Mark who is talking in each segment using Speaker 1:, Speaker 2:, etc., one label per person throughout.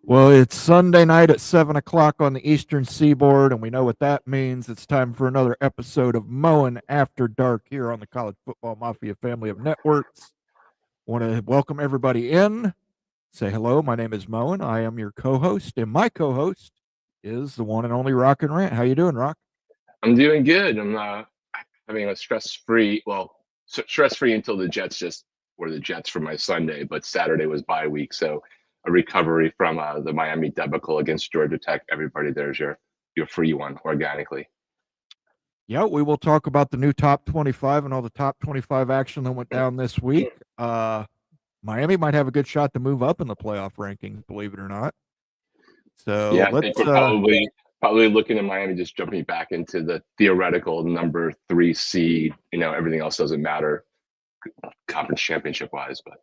Speaker 1: Well, it's Sunday night at 7 o'clock on the Eastern Seaboard, and we know what that means. It's time for another episode of Mowing After Dark here on the College Football Mafia family of networks. I want to welcome everybody in. Say hello. My name is Moen. I am your co-host, and my co-host is the one and only Rock and Rant. How you doing, Rock?
Speaker 2: I'm doing good. I'm having a stress-free until the Jets just were the Jets for my Sunday, but Saturday was bye week, so a recovery from the Miami debacle against Georgia Tech. Everybody, there's your free one organically.
Speaker 1: Yeah, we will talk about the new top 25 and all the top 25 action that went down this week. Miami might have a good shot to move up in the playoff rankings, believe it or not. So
Speaker 2: Yeah, I think
Speaker 1: let's
Speaker 2: we're probably looking at Miami just jumping back into the theoretical number 3 seed. Everything else doesn't matter conference championship wise, but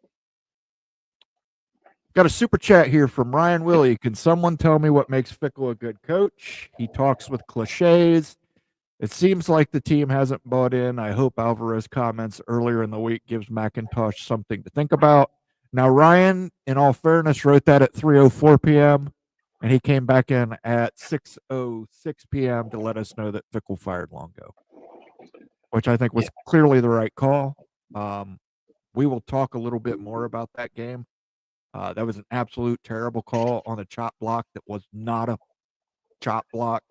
Speaker 1: got a super chat here from Ryan Willie. Can someone tell me what makes Fickle a good coach? He talks with cliches. It seems like the team hasn't bought in. I hope Alvarez comments earlier in the week gives McIntosh something to think about. Now, Ryan, in all fairness, wrote that at 3:04 p.m. and he came back in at 6:06 p.m. to let us know that Fickle fired Longo, which I think was clearly the right call. We will talk a little bit more about that game. That was an absolute terrible call on a chop block that was not a chop block.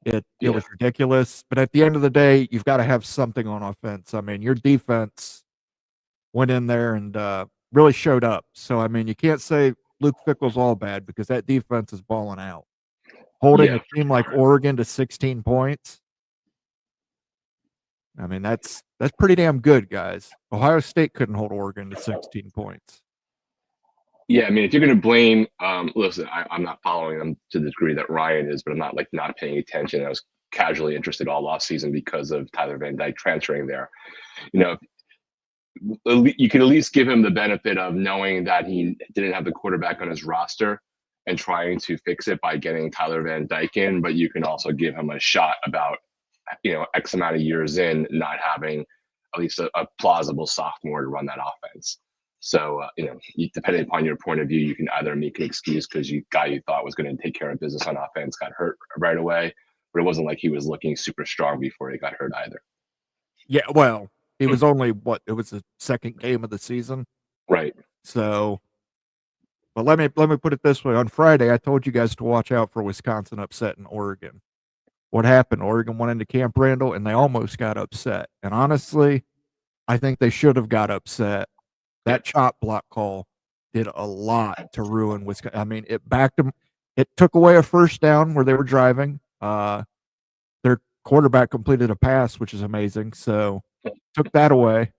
Speaker 1: It was ridiculous. But at the end of the day, you've got to have something on offense. I mean, your defense went in there and really showed up. So, I mean, you can't say Luke Fickle's all bad because that defense is balling out. Holding a team like Oregon to 16 points. I mean, that's pretty damn good, guys. Ohio State couldn't hold Oregon to 16 points.
Speaker 2: Yeah, I mean, if you're going to blame, listen, I'm not following them to the degree that Ryan is, but I'm not not paying attention. I was casually interested all off season because of Tyler Van Dyke transferring there. You can at least give him the benefit of knowing that he didn't have the quarterback on his roster and trying to fix it by getting Tyler Van Dyke in. But you can also give him a shot about, X amount of years in not having at least a plausible sophomore to run that offense. So, depending upon your point of view, you can either make an excuse because guy you thought was going to take care of business on offense got hurt right away, but it wasn't like he was looking super strong before he got hurt either.
Speaker 1: Yeah, well, it was only it was the second game of the season.
Speaker 2: Right.
Speaker 1: So, but let me put it this way. On Friday, I told you guys to watch out for Wisconsin upset in Oregon. What happened? Oregon went into Camp Randall and they almost got upset. And honestly, I think they should have got upset. That chop block call did a lot to ruin Wisconsin. I mean, it backed them. It took away a first down where they were driving. Their quarterback completed a pass, which is amazing. So took that away,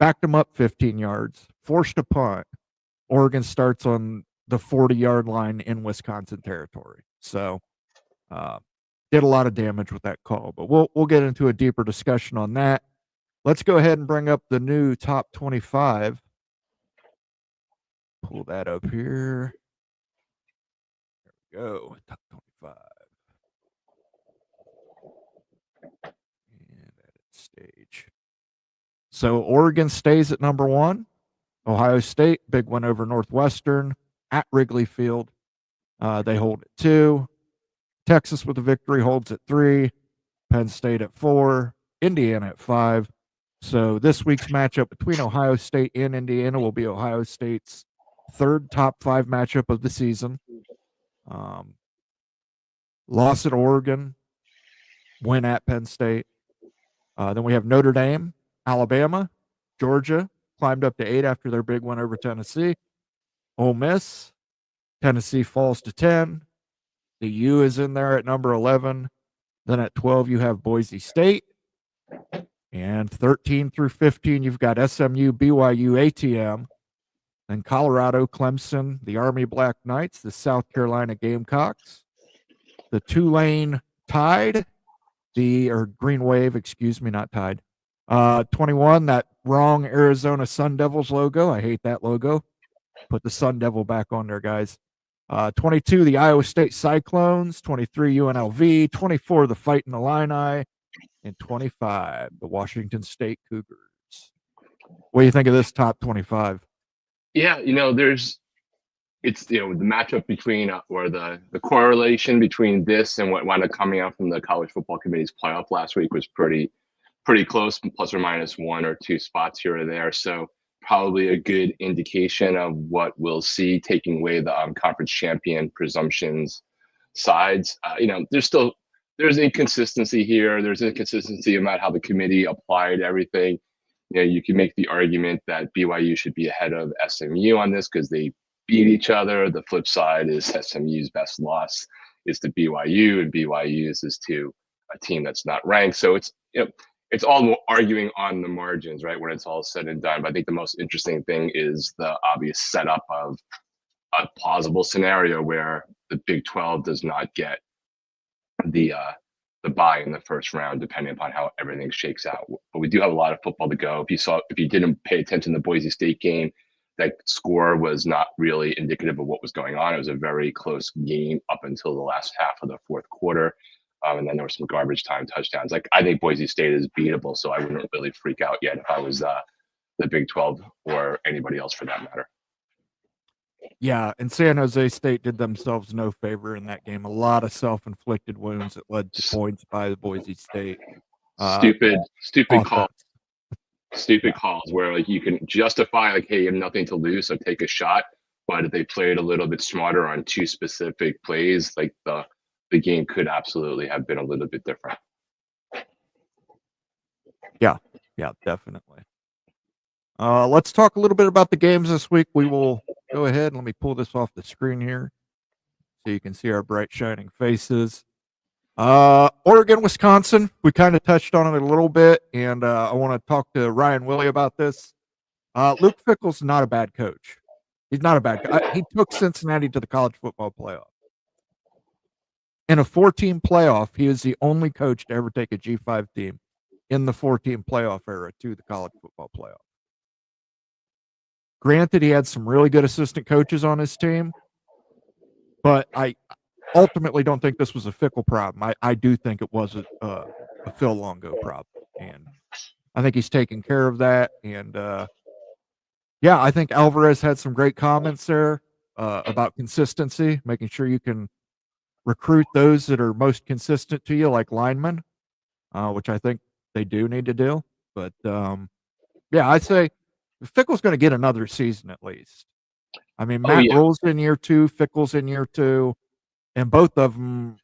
Speaker 1: backed them up 15 yards, forced a punt. Oregon starts on the 40-yard line in Wisconsin territory. So did a lot of damage with that call. But we'll get into a deeper discussion on that. Let's go ahead and bring up the new top 25. Pull that up here. There we go. Top 25. And edit stage. So Oregon stays at number 1. Ohio State, big win over Northwestern at Wrigley Field. They hold at 2. Texas with a victory holds at 3. Penn State at 4. Indiana at 5. So this week's matchup between Ohio State and Indiana will be Ohio State's third top 5 matchup of the season. Loss at Oregon, win at Penn State. Then we have Notre Dame, Alabama, Georgia, climbed up to 8 after their big win over Tennessee. Ole Miss, Tennessee falls to 10. The U is in there at number 11. Then at 12, you have Boise State. And 13 through 15, you've got SMU, BYU, ATM. Then Colorado, Clemson, the Army Black Knights, the South Carolina Gamecocks. The Tulane Tide, Green Wave, excuse me, not Tide. 21, that wrong Arizona Sun Devils logo. I hate that logo. Put the Sun Devil back on there, guys. 22, the Iowa State Cyclones. 23, UNLV. 24, the Fighting Illini. And 25, the Washington State Cougars. What do you think of this top 25?
Speaker 2: Yeah, there's it's the matchup between or the correlation between this and what wound up coming out from the college football committee's playoff last week was pretty close, plus or minus 1 or 2 spots here or there. So probably a good indication of what we'll see, taking away the conference champion presumptions sides. There's inconsistency here. There's inconsistency about how the committee applied everything. You can make the argument that BYU should be ahead of SMU on this because they beat each other. The flip side is SMU's best loss is to BYU, and BYU's is to a team that's not ranked. So it's all arguing on the margins, right, when it's all said and done. But I think the most interesting thing is the obvious setup of a plausible scenario where the Big 12 does not get the bye in the first round, depending upon how everything shakes out. But we do have a lot of football to go. If you didn't pay attention to the Boise State game, that score was not really indicative of what was going on. It was a very close game up until the last half of the fourth quarter. And then there were some garbage time touchdowns. I think Boise State is beatable, so I wouldn't really freak out yet if I was the Big 12 or anybody else for that matter.
Speaker 1: Yeah, and San Jose State did themselves no favor in that game. A lot of self-inflicted wounds that led to points by the Boise State.
Speaker 2: Stupid
Speaker 1: offense.
Speaker 2: calls. Stupid calls where you can justify hey, you have nothing to lose, so take a shot. But if they played a little bit smarter on 2 specific plays, the game could absolutely have been a little bit different.
Speaker 1: Yeah, definitely. Let's talk a little bit about the games this week. We will go ahead and let me pull this off the screen here so you can see our bright shining faces. Oregon, Wisconsin, we kind of touched on it a little bit, and I want to talk to Ryan Willie about this. Luke Fickell's not a bad coach. He's not a bad coach. He took Cincinnati to the college football playoff. In a 4-team playoff, he is the only coach to ever take a G5 team in the 4-team playoff era to the college football playoff. Granted, he had some really good assistant coaches on his team, but I ultimately don't think this was a Fickell problem. I do think it was a Phil Longo problem, and I think he's taking care of that. And I think Alvarez had some great comments there about consistency, making sure you can recruit those that are most consistent to you, like linemen, which I think they do need to do. But I'd say Fickell's going to get another season at least. I mean, Matt Rule's in year 2, Fickell's in year 2, and both of them,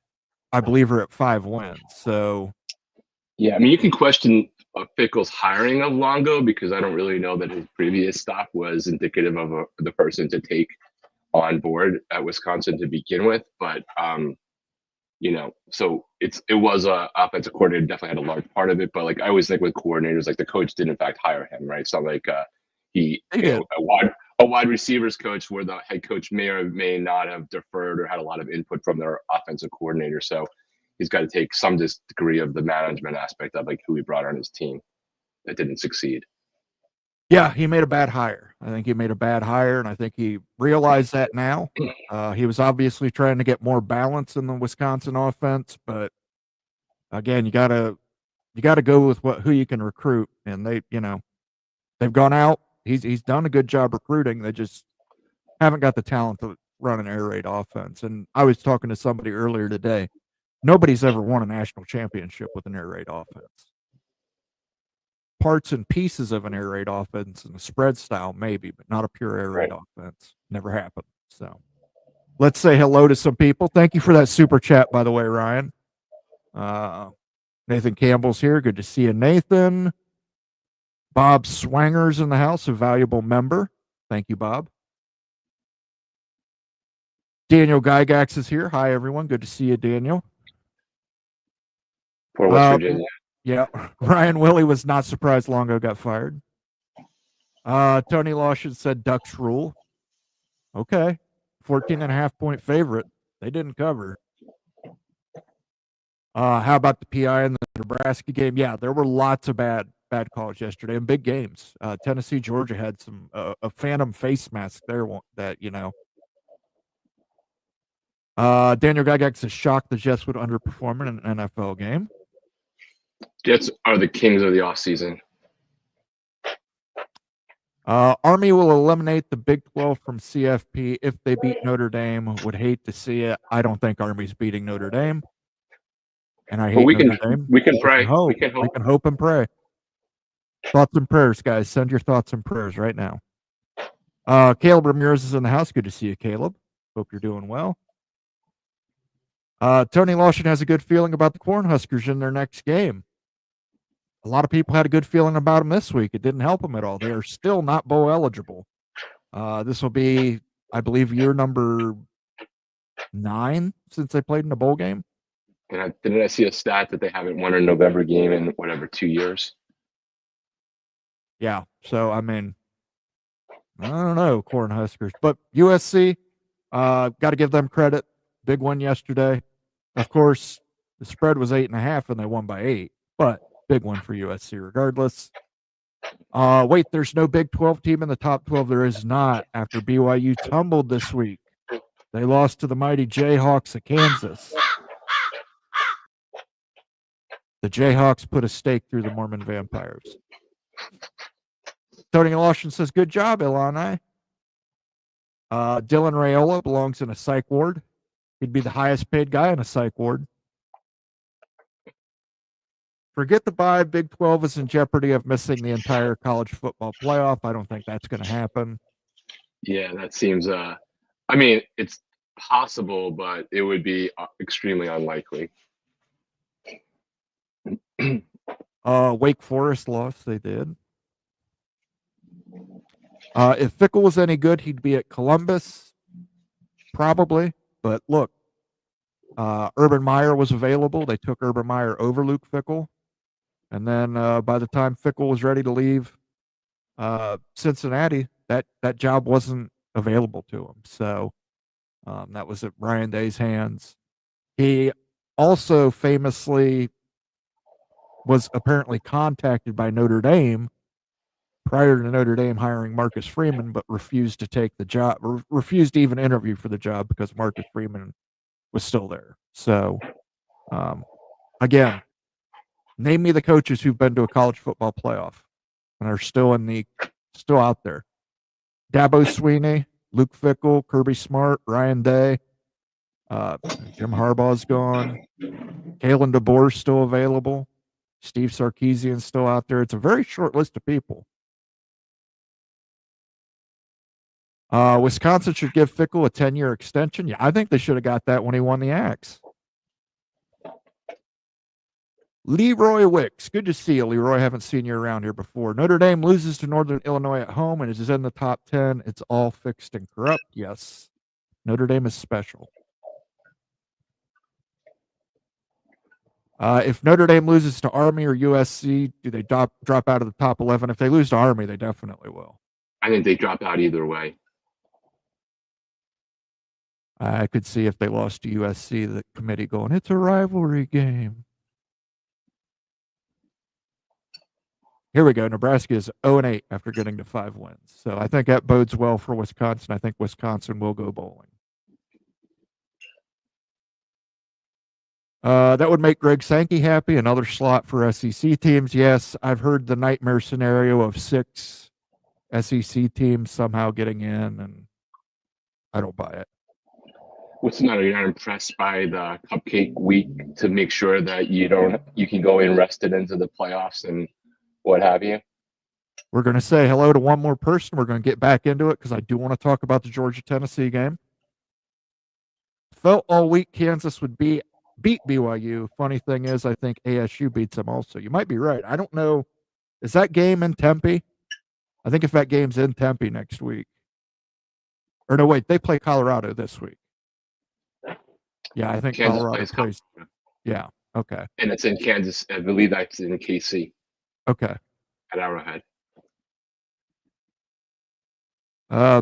Speaker 1: I believe, are at 5 wins. So,
Speaker 2: yeah, I mean, you can question Fickell's hiring of Longo because I don't really know that his previous stuff was indicative of the person to take on board at Wisconsin to begin with. But so it was a offensive coordinator, definitely had a large part of it. But I always think with coordinators, the coach did in fact hire him, right? So he did. A wide receivers coach where the head coach may or may not have deferred or had a lot of input from their offensive coordinator. So he's got to take some degree of the management aspect of who he brought on his team that didn't succeed.
Speaker 1: Yeah, he made a bad hire. I think he made a bad hire, and I think he realized that now. He was obviously trying to get more balance in the Wisconsin offense, but again, you gotta go with who you can recruit, and they've gone out. He's done a good job recruiting. They just haven't got the talent to run an air raid offense. And I was talking to somebody earlier today. Nobody's ever won a national championship with an air raid offense. Parts and pieces of an air raid offense and a spread style, maybe, but not a pure air raid offense. Never happened. So let's say hello to some people. Thank you for that super chat, by the way, Ryan. Nathan Campbell's here. Good to see you, Nathan. Bob Swanger's in the house, a valuable member. Thank you, Bob. Daniel Gygax is here. Hi, everyone. Good to see you, Daniel.
Speaker 2: For West Virginia.
Speaker 1: Yeah. Ryan Willie was not surprised Longo got fired. Tony Lawson said Ducks rule. Okay. 14.5-point favorite. They didn't cover. How about the PI in the Nebraska game? Yeah, there were lots of bad calls yesterday and big games. Tennessee, Georgia had some a phantom face mask there that Daniel Gygax is shocked the Jets would underperform in an NFL game.
Speaker 2: Jets are the kings of the offseason.
Speaker 1: Army will eliminate the Big 12 from CFP if they beat Notre Dame. Would hate to see it. I don't think Army's beating Notre Dame, and I
Speaker 2: But
Speaker 1: hate Notre Dame.
Speaker 2: we can
Speaker 1: We
Speaker 2: pray.
Speaker 1: can hope.
Speaker 2: We can
Speaker 1: We
Speaker 2: hope.
Speaker 1: can hope and pray. Thoughts and prayers, guys. Send your thoughts and prayers right now. Caleb Ramirez is in the house. Good to see you, Caleb. Hope you're doing well. Tony Lawson has a good feeling about the Cornhuskers in their next game. A lot of people had a good feeling about them this week. It didn't help them at all. They are still not bowl eligible. This will be, I believe, year number 9 since they played in a bowl game.
Speaker 2: And didn't I see a stat that they haven't won a November game in 2 years?
Speaker 1: Yeah. So, I mean, I don't know, Cornhuskers. But USC, got to give them credit. Big one yesterday. Of course, the spread was 8.5 and they won by 8. But big one for USC regardless. Wait, there's no Big 12 team in the top 12. There is not after BYU tumbled this week. They lost to the mighty Jayhawks of Kansas. The Jayhawks put a stake through the Mormon vampires. Tony Lawson says, good job, Illini. Dylan Raiola belongs in a psych ward. He'd be the highest paid guy in a psych ward. Forget the bye. Big 12 is in jeopardy of missing the entire college football playoff. I don't think that's going to happen.
Speaker 2: Yeah, that seems. I mean, it's possible, but it would be extremely unlikely.
Speaker 1: Wake Forest lost. They did. If Fickle was any good, he'd be at Columbus, probably. But look, Urban Meyer was available. They took Urban Meyer over Luke Fickle. And then by the time Fickle was ready to leave Cincinnati, that job wasn't available to him. So that was at Ryan Day's hands. He also famously was apparently contacted by Notre Dame prior to Notre Dame hiring Marcus Freeman, but refused to take the job, refused to even interview for the job because Marcus Freeman was still there. So, again, name me the coaches who've been to a college football playoff and are still out there. Dabo Sweeney, Luke Fickle, Kirby Smart, Ryan Day, Jim Harbaugh's gone. Kalen DeBoer's still available. Steve Sarkisian's still out there. It's a very short list of people. Wisconsin should give Fickle a 10-year extension. Yeah, I think they should have got that when he won the Axe. Leroy Wicks. Good to see you, Leroy. Haven't seen you around here before. Notre Dame loses to Northern Illinois at home and is in the top 10. It's all fixed and corrupt. Yes. Notre Dame is special. If Notre Dame loses to Army or USC, do they drop out of the top 11? If they lose to Army, they definitely will.
Speaker 2: I think they drop out either way.
Speaker 1: I could see if they lost to USC, the committee going, it's a rivalry game. Here we go. Nebraska is 0-8 after getting to 5 wins. So I think that bodes well for Wisconsin. I think Wisconsin will go bowling. That would make Greg Sankey happy. Another slot for SEC teams. Yes, I've heard the nightmare scenario of 6 SEC teams somehow getting in, and I don't buy it.
Speaker 2: What's the matter? You're not impressed by the cupcake week to make sure that you can go in rested into the playoffs and what have you?
Speaker 1: We're going to say hello to one more person. We're going to get back into it because I do want to talk about the Georgia-Tennessee game. Felt all week Kansas would beat BYU. Funny thing is, I think ASU beats them also. You might be right. I don't know. Is that game in Tempe? I think if that game's in Tempe next week. Or no, wait, they play Colorado this week. Yeah, I think
Speaker 2: Kansas
Speaker 1: Colorado plays. Yeah, okay.
Speaker 2: And it's in Kansas. I believe that's in KC.
Speaker 1: Okay.
Speaker 2: At Arrowhead.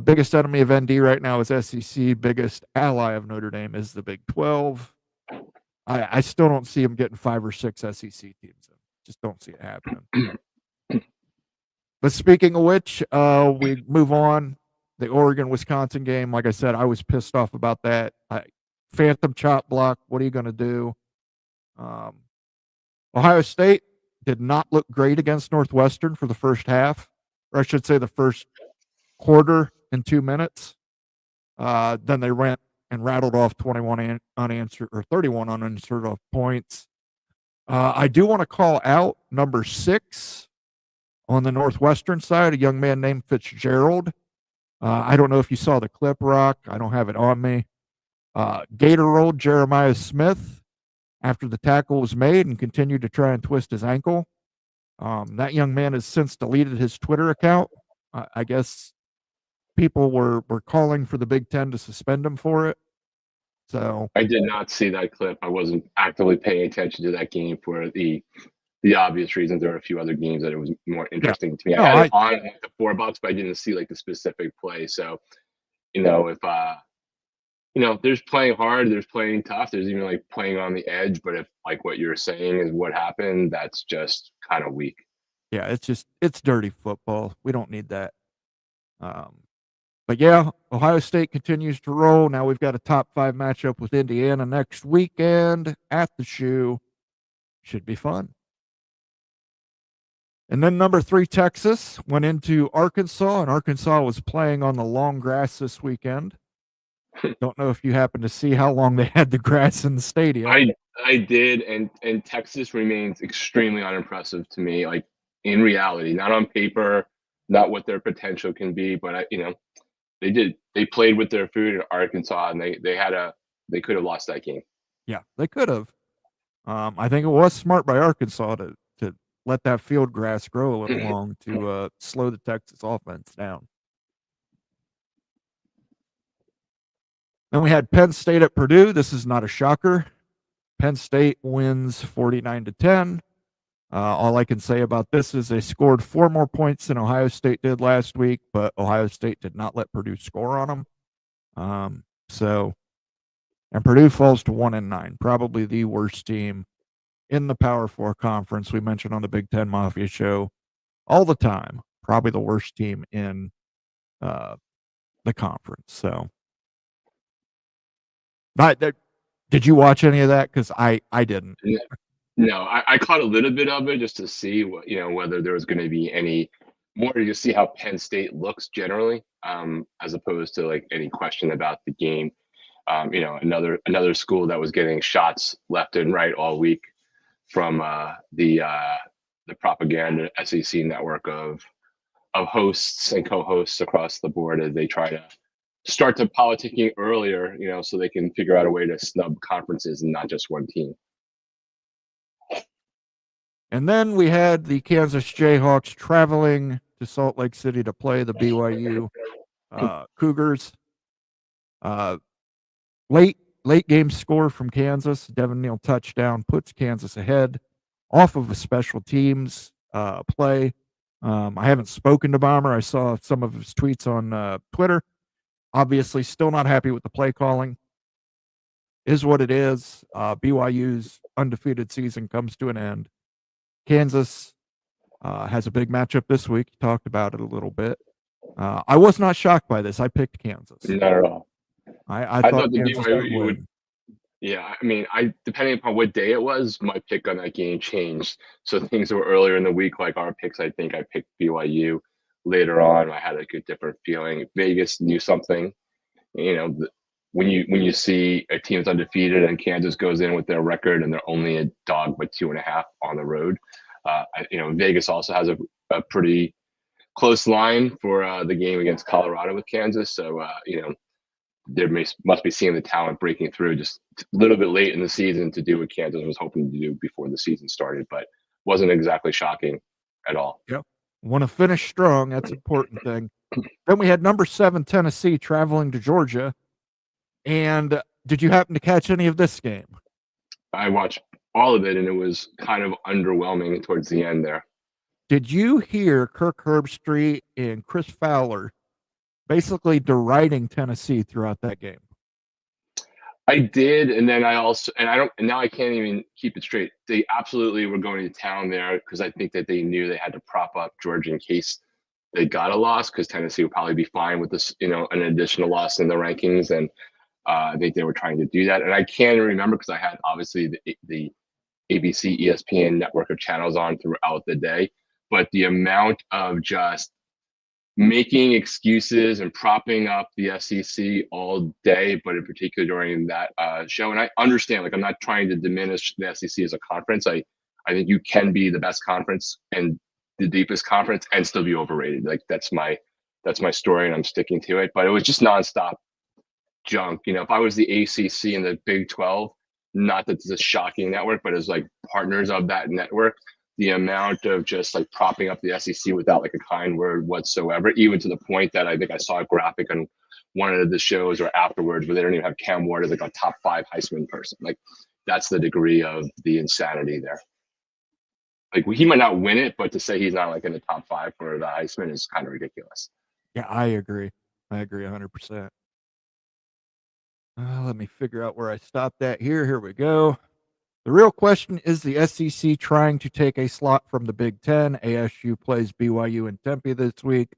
Speaker 1: Biggest enemy of ND right now is SEC. Biggest ally of Notre Dame is the Big 12. I still don't see them getting 5 or 6 SEC teams. Just don't see it happening. But speaking of which, we move on. The Oregon-Wisconsin game, like I said, I was pissed off about that. Phantom chop block, what are you going to do? Ohio State did not look great against Northwestern for the first half. or I should say the first quarter in 2 minutes. Then they went and rattled off 21 unanswered or 31 unanswered off points. I do want to call out number 6 on the Northwestern side, a young man named Fitzgerald. I don't know if you saw the clip, Rock. I don't have it on me. Gator rolled Jeremiah Smith after the tackle was made and continued to try and twist his ankle. That young man has since deleted his Twitter account. I guess people were calling for the Big Ten to suspend him for it. So
Speaker 2: I did not see that clip. I wasn't actively paying attention to that game for the obvious reasons. There were a few other games that it was more interesting to me.
Speaker 1: No,
Speaker 2: I had it on like the $4, but I didn't see like the specific play. So, if there's playing hard, there's playing tough, there's even like playing on the edge. But if like what you're saying is what happened, that's just kind of weak.
Speaker 1: yeah, it's dirty football. We don't need that. But yeah, Ohio State continues to roll. Now we've got a top 5 matchup with Indiana next weekend at the Shoe. Should be fun. And then number 3, Texas, went into Arkansas, and Arkansas was playing on the long grass this weekend. Don't know if you happen to see how long they had the grass in the stadium.
Speaker 2: I did, and Texas remains extremely unimpressive to me. Like in reality, not on paper, not what their potential can be, but they played with their food in Arkansas, and they could have lost that game.
Speaker 1: Yeah, they could have. I think it was smart by Arkansas to let that field grass grow a little long to slow the Texas offense down. Then we had Penn State at Purdue. This is not a shocker. Penn State wins 49-10. All I can say about this is they scored 4 more points than Ohio State did last week, but Ohio State did not let Purdue score on them. And Purdue falls to 1-9, probably the worst team in the Power 4 conference. We mentioned on the Big Ten Mafia show all the time, probably the worst team in the conference. So, did you watch any of that? Because I didn't.
Speaker 2: No, I caught a little bit of it just to see whether there was going to be any more to just see how Penn State looks generally, as opposed to like any question about the game. Another school that was getting shots left and right all week from the propaganda SEC network of hosts and co-hosts across the board as they try to start to politicking earlier, so they can figure out a way to snub conferences and not just one team.
Speaker 1: And then we had the Kansas Jayhawks traveling to Salt Lake City to play the BYU Cougars. Late game score from Kansas. Devin Neal touchdown puts Kansas ahead off of a special teams play. I haven't spoken to Bomber. I saw some of his tweets on Twitter. Obviously, still not happy with the play calling. Is what it is. BYU's undefeated season comes to an end. Kansas has a big matchup this week. You talked about it a little bit. I was not shocked by this. I picked Kansas.
Speaker 2: Not at all.
Speaker 1: I thought
Speaker 2: the
Speaker 1: Kansas
Speaker 2: BYU
Speaker 1: would win.
Speaker 2: Yeah, I mean, depending upon what day it was, my pick on that game changed. So things that were earlier in the week, like our picks, I think I picked BYU. Later on, I had a different feeling. Vegas knew something. When you see a team's undefeated and Kansas goes in with their record and they're only a dog by 2.5 on the road, Vegas also has a pretty close line for the game against Colorado with Kansas. So there must be seeing the talent breaking through just a little bit late in the season to do what Kansas was hoping to do before the season started, but wasn't exactly shocking at all.
Speaker 1: Yep. Want to finish strong. That's an important thing. Then we had number 7 Tennessee traveling to Georgia. And did you happen to catch any of this game?
Speaker 2: I watched all of it, and it was kind of underwhelming towards the end there.
Speaker 1: Did you hear Kirk Herbstreit and Chris Fowler basically deriding Tennessee throughout that game?
Speaker 2: I did, and then now I can't even keep it straight. They absolutely were going to town there because I think that they knew they had to prop up Georgia in case they got a loss, because Tennessee would probably be fine with this, an additional loss in the rankings, and I think they were trying to do that. And I can't remember because I had obviously the ABC, ESPN network of channels on throughout the day, but the amount of just making excuses and propping up the SEC all day, but in particular during that show. And I understand, like, I'm not trying to diminish the SEC as a conference. I think you can be the best conference and the deepest conference and still be overrated. Like, that's my story, and I'm sticking to it. But it was just nonstop junk. If I was the ACC and the Big 12, not that it's a shocking network, but as like partners of that network, the amount of just like propping up the SEC without like a kind word whatsoever, even to the point that I think I saw a graphic on one of the shows or afterwards where they don't even have Cam Ward as like a top 5 Heisman person. Like, that's the degree of the insanity there. Like, he might not win it, but to say he's not like in the top 5 for the Heisman is kind of ridiculous.
Speaker 1: Yeah, I agree. 100%. Let me figure out where I stopped at here. Here we go. The real question is the SEC trying to take a slot from the Big Ten. ASU plays BYU and Tempe this week.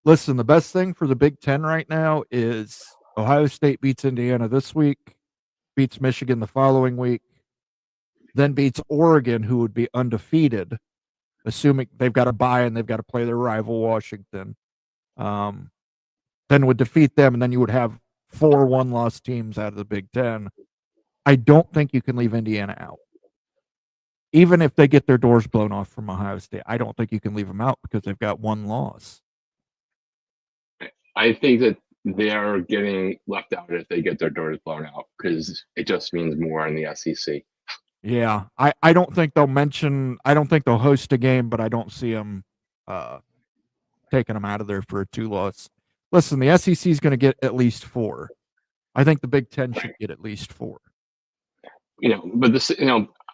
Speaker 1: Listen, the best thing for the Big Ten right now is Ohio State beats Indiana this week, beats Michigan the following week, then beats Oregon, who would be undefeated, assuming they've got to bye and they've got to play their rival Washington. Then would defeat them, and then you would have 4 one-loss teams out of the Big Ten. I don't think you can leave Indiana out. Even if they get their doors blown off from Ohio State, I don't think you can leave them out because they've got 1 loss.
Speaker 2: I think that they're getting left out if they get their doors blown out because it just means more in the SEC.
Speaker 1: Yeah, I don't think they'll host a game, but I don't see them taking them out of there for a 2-loss. Listen, the SEC is going to get at least 4. I think the Big Ten should get at least 4.
Speaker 2: But this,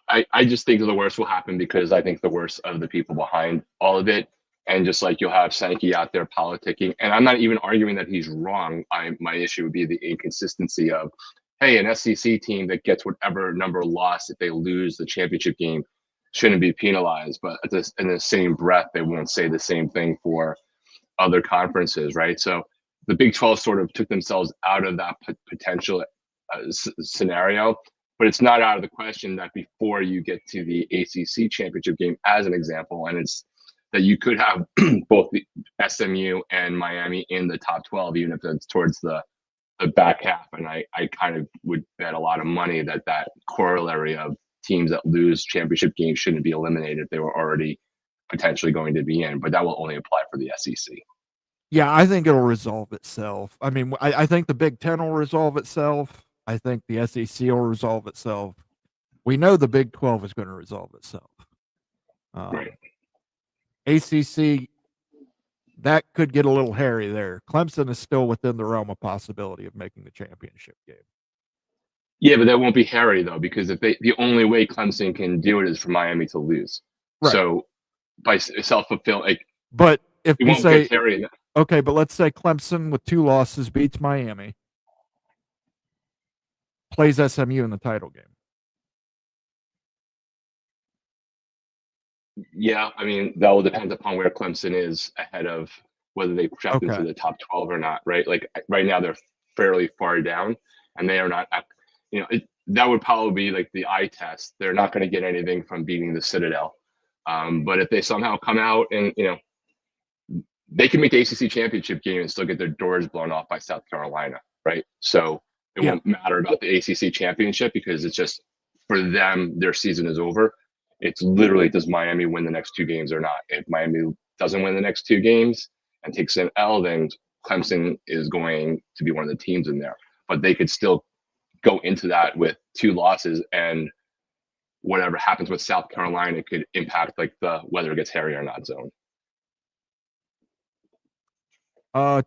Speaker 2: I just think the worst will happen because I think the worst of the people behind all of it, and just like you'll have Sankey out there politicking, and I'm not even arguing that he's wrong. My issue would be the inconsistency of, hey, an SEC team that gets whatever number lost if they lose the championship game shouldn't be penalized, but in the same breath, they won't say the same thing for other conferences, right? So the Big 12 sort of took themselves out of that potential scenario, but it's not out of the question that before you get to the ACC championship game, as an example, and it's that you could have both the SMU and Miami in the top 12, even if it's towards the back half. And I kind of would bet a lot of money that corollary of teams that lose championship games shouldn't be eliminated if they were already potentially going to be in, but that will only apply for the SEC.
Speaker 1: Yeah, I think it'll resolve itself. I mean, I think the Big Ten will resolve itself. I think the SEC will resolve itself. We know the Big 12 is going to resolve itself.
Speaker 2: Right.
Speaker 1: ACC, that could get a little hairy there. Clemson is still within the realm of possibility of making the championship game.
Speaker 2: Yeah, but that won't be hairy though, because the only way Clemson can do it is for Miami to lose. Right. So by self-fulfilling, like,
Speaker 1: but if we say
Speaker 2: hairy,
Speaker 1: okay, but let's say Clemson with 2 losses beats Miami, plays SMU in the title game.
Speaker 2: Yeah, I mean, that will depend upon where Clemson is ahead of whether they drop into the top 12 or not, right? Like right now, they're fairly far down, and they are not. That would probably be like the eye test. They're not going to get anything from beating the Citadel, but if they somehow come out and they can make the ACC championship game and still get their doors blown off by South Carolina, right? So it won't matter about the ACC championship because it's just for them, their season is over. It's literally, does Miami win the next 2 games or not? If Miami doesn't win the next 2 games and takes an L, then Clemson is going to be one of the teams in there. But they could still go into that with 2 losses, and whatever happens with South Carolina could impact like the whether it gets hairy or not zone.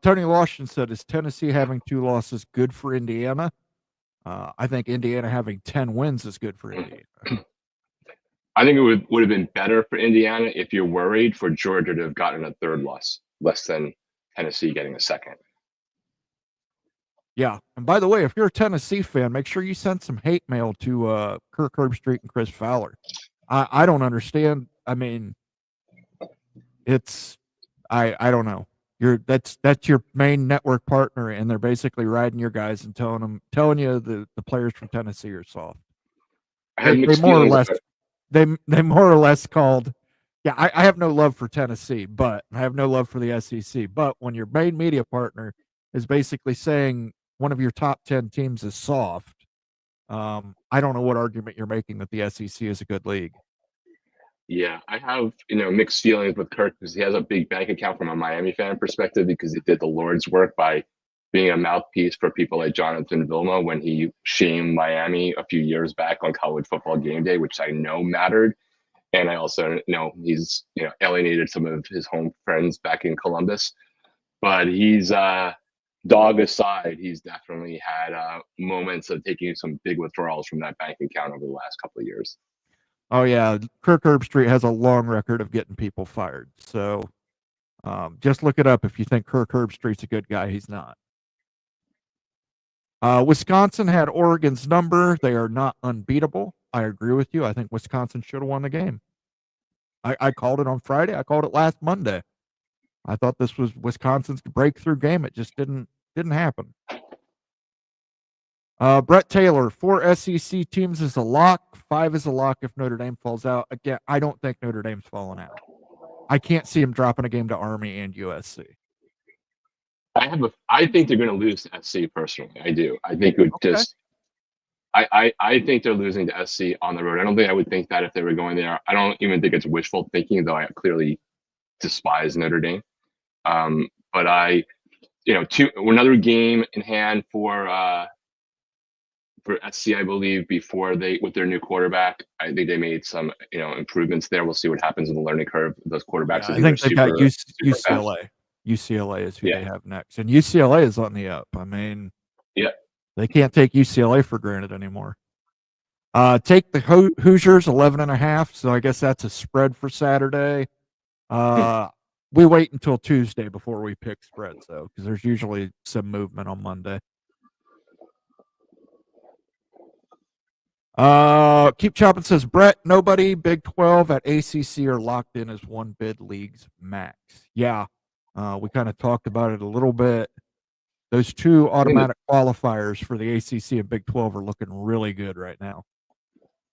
Speaker 1: Tony Washington said, is Tennessee having 2 losses good for Indiana? I think Indiana having 10 wins is good for Indiana.
Speaker 2: I think it would have been better for Indiana if you're worried for Georgia to have gotten a 3rd loss, less than Tennessee getting a 2nd.
Speaker 1: Yeah. And by the way, if you're a Tennessee fan, make sure you send some hate mail to Kirk Herbstreit and Chris Fowler. I don't understand. I mean, it's I don't know. That's your main network partner, and they're basically riding your guys and telling you the players from Tennessee are soft. They more or less called Yeah, I have no love for Tennessee, but I have no love for the SEC. But when your main media partner is basically saying one of your top 10 teams is soft, I don't know what argument you're making that the SEC is a good league.
Speaker 2: Yeah, I have mixed feelings with Kirk because he has a big bank account from a Miami fan perspective because he did the Lord's work by being a mouthpiece for people like Jonathan Vilma when he shamed Miami a few years back on college football game day, which I know mattered. And I also know he's alienated some of his home friends back in Columbus. But he's dog aside, he's definitely had moments of taking some big withdrawals from that bank account over the last couple of years.
Speaker 1: Oh yeah, Kirk Herbstreit has a long record of getting people fired. So just look it up if you think Kirk Herbstreit's a good guy. He's not. Wisconsin had Oregon's number. They are not unbeatable. I agree with you. I think Wisconsin should have won the game. I called it on Friday. I called it last Monday. I thought this was Wisconsin's breakthrough game. It just didn't happen. Brett Taylor, 4 SEC teams is a lock. 5 is a lock if Notre Dame falls out. Again, I don't think Notre Dame's falling out. I can't see him dropping a game to Army and USC.
Speaker 2: I think they're going to lose to SC personally. I do. I think it would just. I think they're losing to SC on the road. I don't think I would think that if they were going there. I don't even think it's wishful thinking, though I clearly despise Notre Dame. But another game in hand for SC, I believe, before they with their new quarterback. I think they made some improvements there. We'll see what happens in the learning curve. Those quarterbacks,
Speaker 1: Yeah, I think they've got UCLA.
Speaker 2: Fast.
Speaker 1: UCLA is who they have next, and UCLA is on the up. I mean,
Speaker 2: yeah,
Speaker 1: they can't take UCLA for granted anymore. Take the Hoosiers 11.5. So I guess that's a spread for Saturday. We wait until Tuesday before we pick spreads though, because there's usually some movement on Monday. Keep Chopping says, Brett, nobody Big 12 at ACC are locked in as one bid leagues max. Yeah. We kind of talked about it a little bit. Those 2 automatic qualifiers for the ACC and Big 12 are looking really good right now.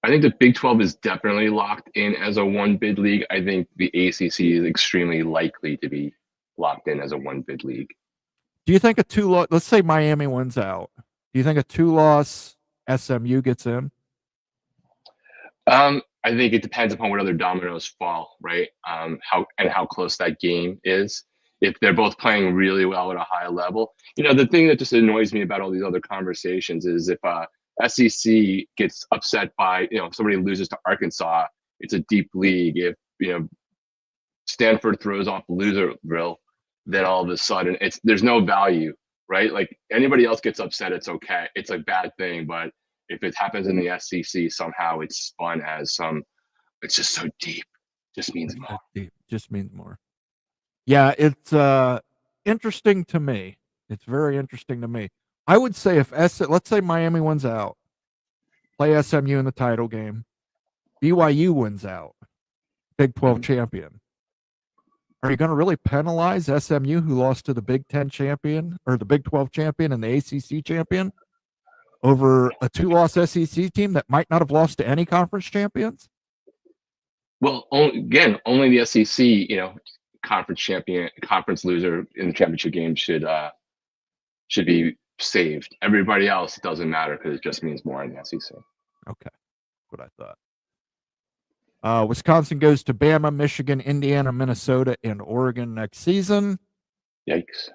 Speaker 2: I think the Big 12 is definitely locked in as a one bid league. I think the ACC is extremely likely to be locked in as a one bid league.
Speaker 1: Do you think a 2-loss, let's say Miami wins out, do you think a 2-loss SMU gets in?
Speaker 2: I think it depends upon what other dominoes fall, right? How close that game is. If they're both playing really well at a high level, the thing that just annoys me about all these other conversations is if SEC gets upset by if somebody loses to Arkansas, it's a deep league. If Stanford throws off Louisville, then all of a sudden there's no value, right? Like anybody else gets upset, it's okay. It's a bad thing, but if it happens in the SEC, somehow it's spun as it's just so deep. Just means more.
Speaker 1: Deep. Just means more. Yeah, it's interesting to me. It's very interesting to me. I would say if let's say Miami wins out, play SMU in the title game, BYU wins out, Big 12 champion. Are you going to really penalize SMU who lost to the Big 10 champion or the Big 12 champion and the ACC champion over a 2-loss SEC team that might not have lost to any conference champions?
Speaker 2: Well, again, only the SEC, conference loser in the championship game should be saved. Everybody else, it doesn't matter because it just means more in the SEC.
Speaker 1: Okay, what I thought. Wisconsin goes to Bama, Michigan, Indiana, Minnesota, and Oregon next season. Yikes.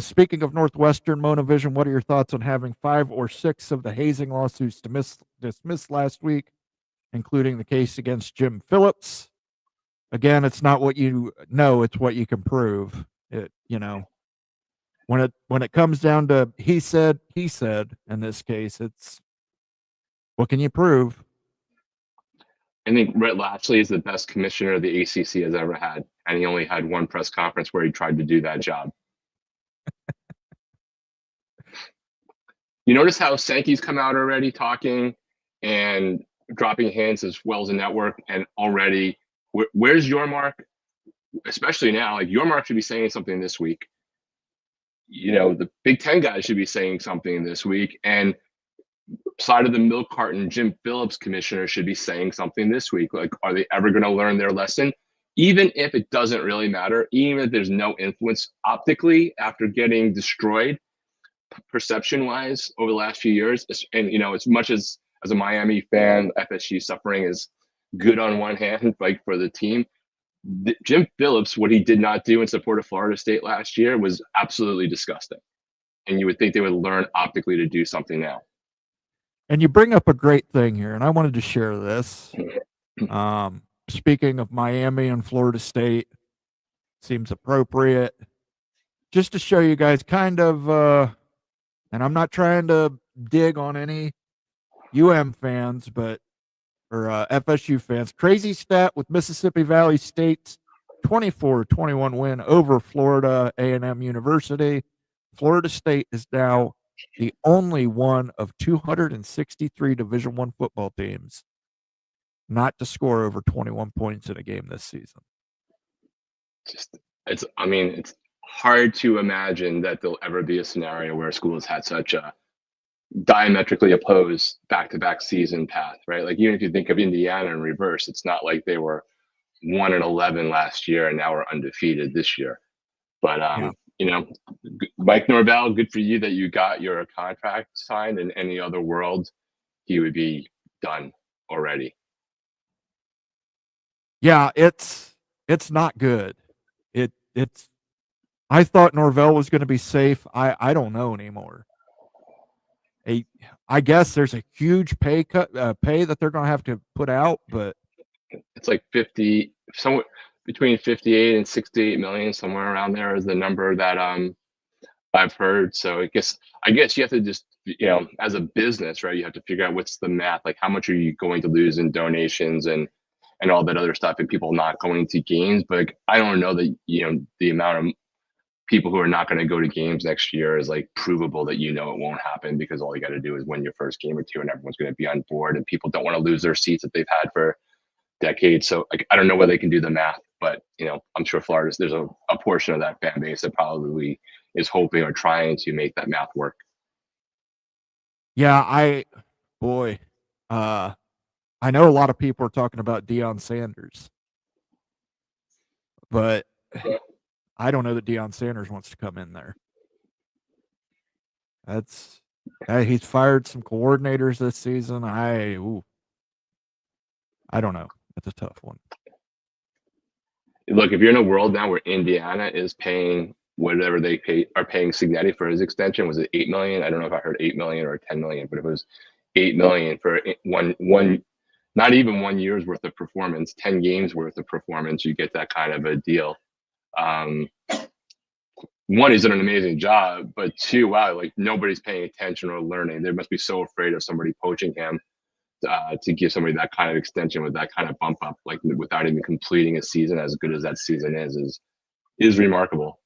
Speaker 1: Speaking of Northwestern, Monovision, what are your thoughts on having 5 or 6 of the hazing lawsuits dismissed last week, including the case against Jim Phillips? Again, it's not what you know, it's what you can prove. When it comes down to he said, in this case, it's what can you prove?
Speaker 2: I think Rhett Latchley is the best commissioner the ACC has ever had, and he only had one press conference where he tried to do that job. You notice how Sankey's come out already talking and dropping hints as well as a network, and already where's your mark? Especially now, like your mark should be saying something this week. The Big Ten guys should be saying something this week, and side of the milk carton, Jim Phillips, commissioner, should be saying something this week. Like, are they ever going to learn their lesson? Even if it doesn't really matter, even if there's no influence optically after getting destroyed perception wise over the last few years. And, as much as a Miami fan, FSU suffering is good on one hand, like for the team. Jim Phillips, what he did not do in support of Florida State last year was absolutely disgusting. And you would think they would learn optically to do something now.
Speaker 1: And you bring up a great thing here, and I wanted to share this. Speaking of Miami and Florida State, seems appropriate. Just to show you guys kind of, and I'm not trying to dig on any fans, or FSU fans. Crazy stat with Mississippi Valley State's 24-21 win over Florida A&M University. Florida State is now the only one of 263 Division I football teams not to score over 21 points in a game this season.
Speaker 2: It's hard to imagine that there'll ever be a scenario where a school has had such a diametrically opposed back-to-back season path, right? Like, even if you think of Indiana in reverse, it's not like they were 1-11 last year and now we're undefeated this year. But Mike Norvell, good for you that you got your contract signed. In any other world, he would be done already.
Speaker 1: Yeah, it's not good. It's. I thought Norvell was going to be safe. I don't know anymore. I guess there's a huge pay that they're going to have to put out, but
Speaker 2: it's like 50, somewhere between 58 and 68 million, somewhere around there is the number that I've heard. So I guess you have to just, as a business, right, you have to figure out what's the math, like how much are you going to lose in donations and all that other stuff and people not going to games. But I don't know that, the amount of people who are not going to go to games next year is like provable that it won't happen, because all you got to do is win your first game or two and everyone's going to be on board, and people don't want to lose their seats that they've had for decades. So I don't know whether they can do the math, but I'm sure there's a portion of that fan base that probably is hoping or trying to make that math work.
Speaker 1: Yeah, I know a lot of people are talking about Deion Sanders, but I don't know that Deion Sanders wants to come in there. He's fired some coordinators this season. I don't know. That's a tough one.
Speaker 2: Look, if you're in a world now where Indiana is paying whatever they are paying Signetti for his extension, was it $8 million? I don't know if I heard $8 million or $10 million, but it was $8 million for one, not even 1 year's worth of performance, 10 games worth of performance. You get that kind of a deal. One, he's done an amazing job, but two, wow, like nobody's paying attention or learning. They must be so afraid of somebody poaching him to give somebody that kind of extension with that kind of bump up, like without even completing a season as good as that season is remarkable.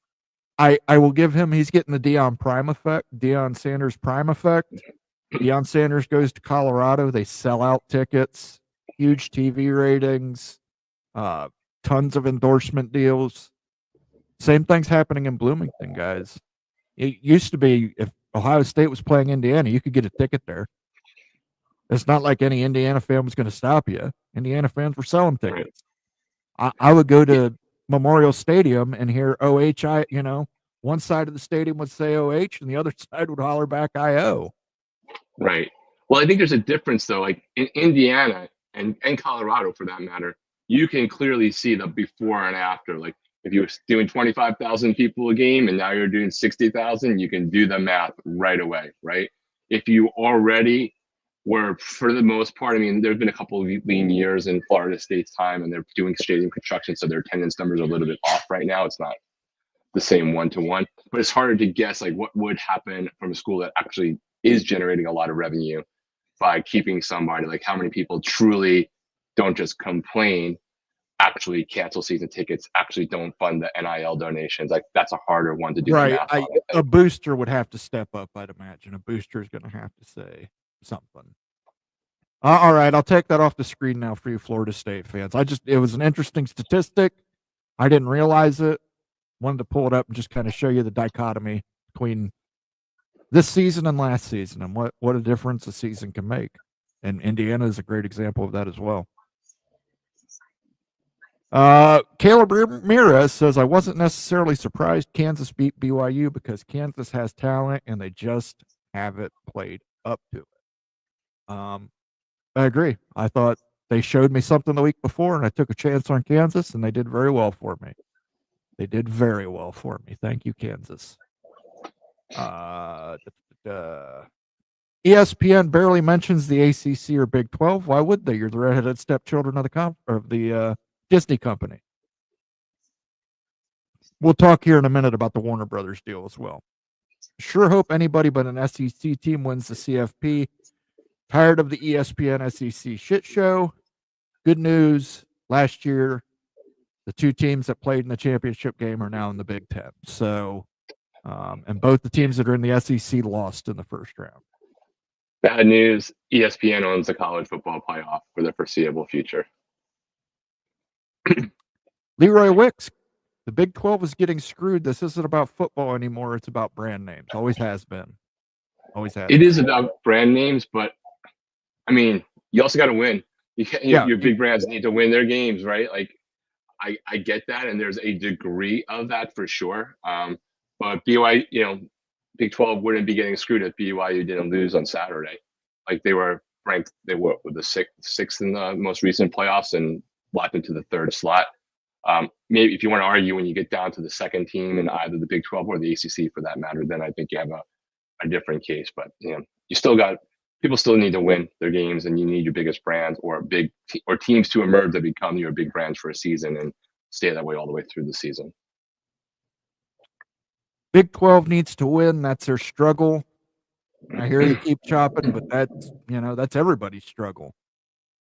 Speaker 1: I will give him, he's getting the Deion Sanders prime effect. Deion Sanders goes to Colorado. They sell out tickets, huge TV ratings, tons of endorsement deals. Same thing's happening in Bloomington, guys. It used to be if Ohio State was playing Indiana, you could get a ticket there. It's not like any Indiana fan was going to stop you. Indiana fans were selling tickets. I would go to Memorial Stadium and hear OHI, one side of the stadium would say OH and the other side would holler back IO.
Speaker 2: Right. Well, I think there's a difference, though. Like in Indiana and Colorado, for that matter, you can clearly see the before and after. Like if you were doing 25,000 people a game and now you're doing 60,000, you can do the math right away, right? If you already were, for the most part, there's been a couple of lean years in Florida State's time and they're doing stadium construction, so their attendance numbers are a little bit off right now. It's not the same one-to-one, but it's harder to guess like what would happen from a school that actually is generating a lot of revenue by keeping somebody, like how many people truly don't just complain, actually cancel season tickets, actually don't fund the NIL donations. Like that's a harder one to do.
Speaker 1: Right. A booster would have to step up, I'd imagine. A booster is going to have to say something. All right, I'll take that off the screen now for you Florida State fans. It was an interesting statistic. I didn't realize it. Wanted to pull it up and just kind of show you the dichotomy between this season and last season, and what a difference a season can make. And Indiana is a great example of that as well. Caleb Ramirez says, I wasn't necessarily surprised Kansas beat BYU because Kansas has talent and they just haven't played up to it. I agree. I thought they showed me something the week before and I took a chance on Kansas and they did very well for me. They did very well for me. Thank you, Kansas. ESPN barely mentions the ACC or Big 12. Why would they? You're the redheaded stepchildren of the Disney company. We'll talk here in a minute about the Warner Brothers deal as well. Sure hope anybody but an SEC team wins the CFP. Tired of the ESPN SEC shit show. Good news. Last year, the two teams that played in the championship game are now in the Big Ten. So, and both the teams that are in the SEC lost in the first round.
Speaker 2: Bad news. ESPN owns the college football playoff for the foreseeable future.
Speaker 1: Leroy Wicks. The Big 12 is getting screwed. This isn't about football anymore. It's about brand names. Always has been. Always has.
Speaker 2: It is about brand names, but I mean, you also got to win. Your big brands need to win their games, right? Like, I get that, and there's a degree of that for sure. But BYU, Big 12 wouldn't be getting screwed if BYU didn't lose on Saturday. Like, they were ranked, they were the sixth in the most recent playoffs and locked into the third slot. Maybe if you want to argue when you get down to the second team in either the Big 12 or the ACC for that matter, then I think you have a different case. But you still got people still need to win their games, and you need your biggest brands or teams to emerge that become your big brands for a season and stay that way all the way through the season.
Speaker 1: Big 12 needs to win. That's their struggle. I hear you keep chopping, but that's everybody's struggle.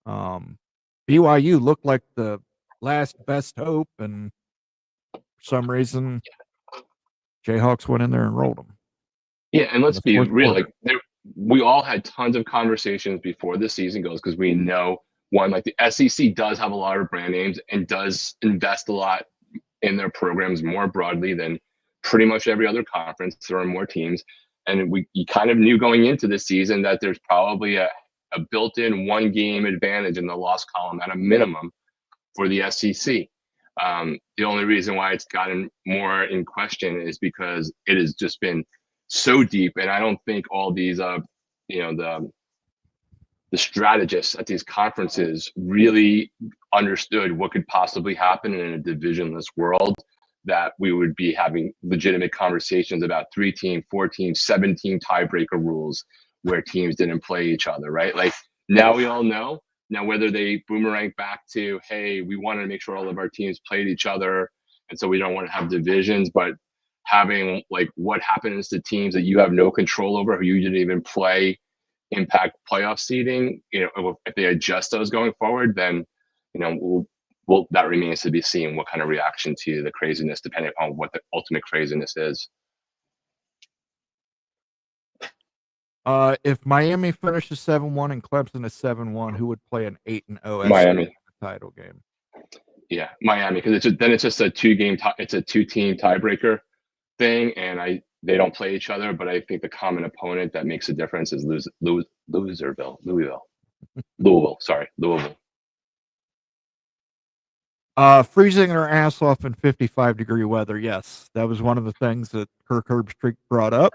Speaker 1: BYU looked like the last best hope, and for some reason, Jayhawks went in there and rolled them.
Speaker 2: Yeah, and let's be real. Like, we all had tons of conversations before the season goes because we know, one, like the SEC does have a lot of brand names and does invest a lot in their programs more broadly than pretty much every other conference. There are more teams. And you kind of knew going into the season that there's probably a built-in one-game advantage in the loss column at a minimum for the SEC. The only reason why it's gotten more in question is because it has just been so deep, and I don't think all these, the strategists at these conferences really understood what could possibly happen in a divisionless world, that we would be having legitimate conversations about 3-team, 4-team, 7-team tiebreaker rules where teams didn't play each other, right? Like, now we all know. Now, whether they boomerang back to, hey, we wanted to make sure all of our teams played each other, and so we don't want to have divisions, but having like what happens to teams that you have no control over, who you didn't even play, impact playoff seeding, if they adjust those going forward, then, that remains to be seen what kind of reaction to the craziness, depending on what the ultimate craziness is.
Speaker 1: If Miami finishes 7-1 and Clemson is 7-1, who would play an 8-0
Speaker 2: Miami
Speaker 1: title game?
Speaker 2: Yeah, Miami, because it's just a two-team tiebreaker thing, and they don't play each other. But I think the common opponent that makes a difference is Louisville.
Speaker 1: Freezing their ass off in 55-degree weather. Yes, that was one of the things that Kirk Herbstreit brought up.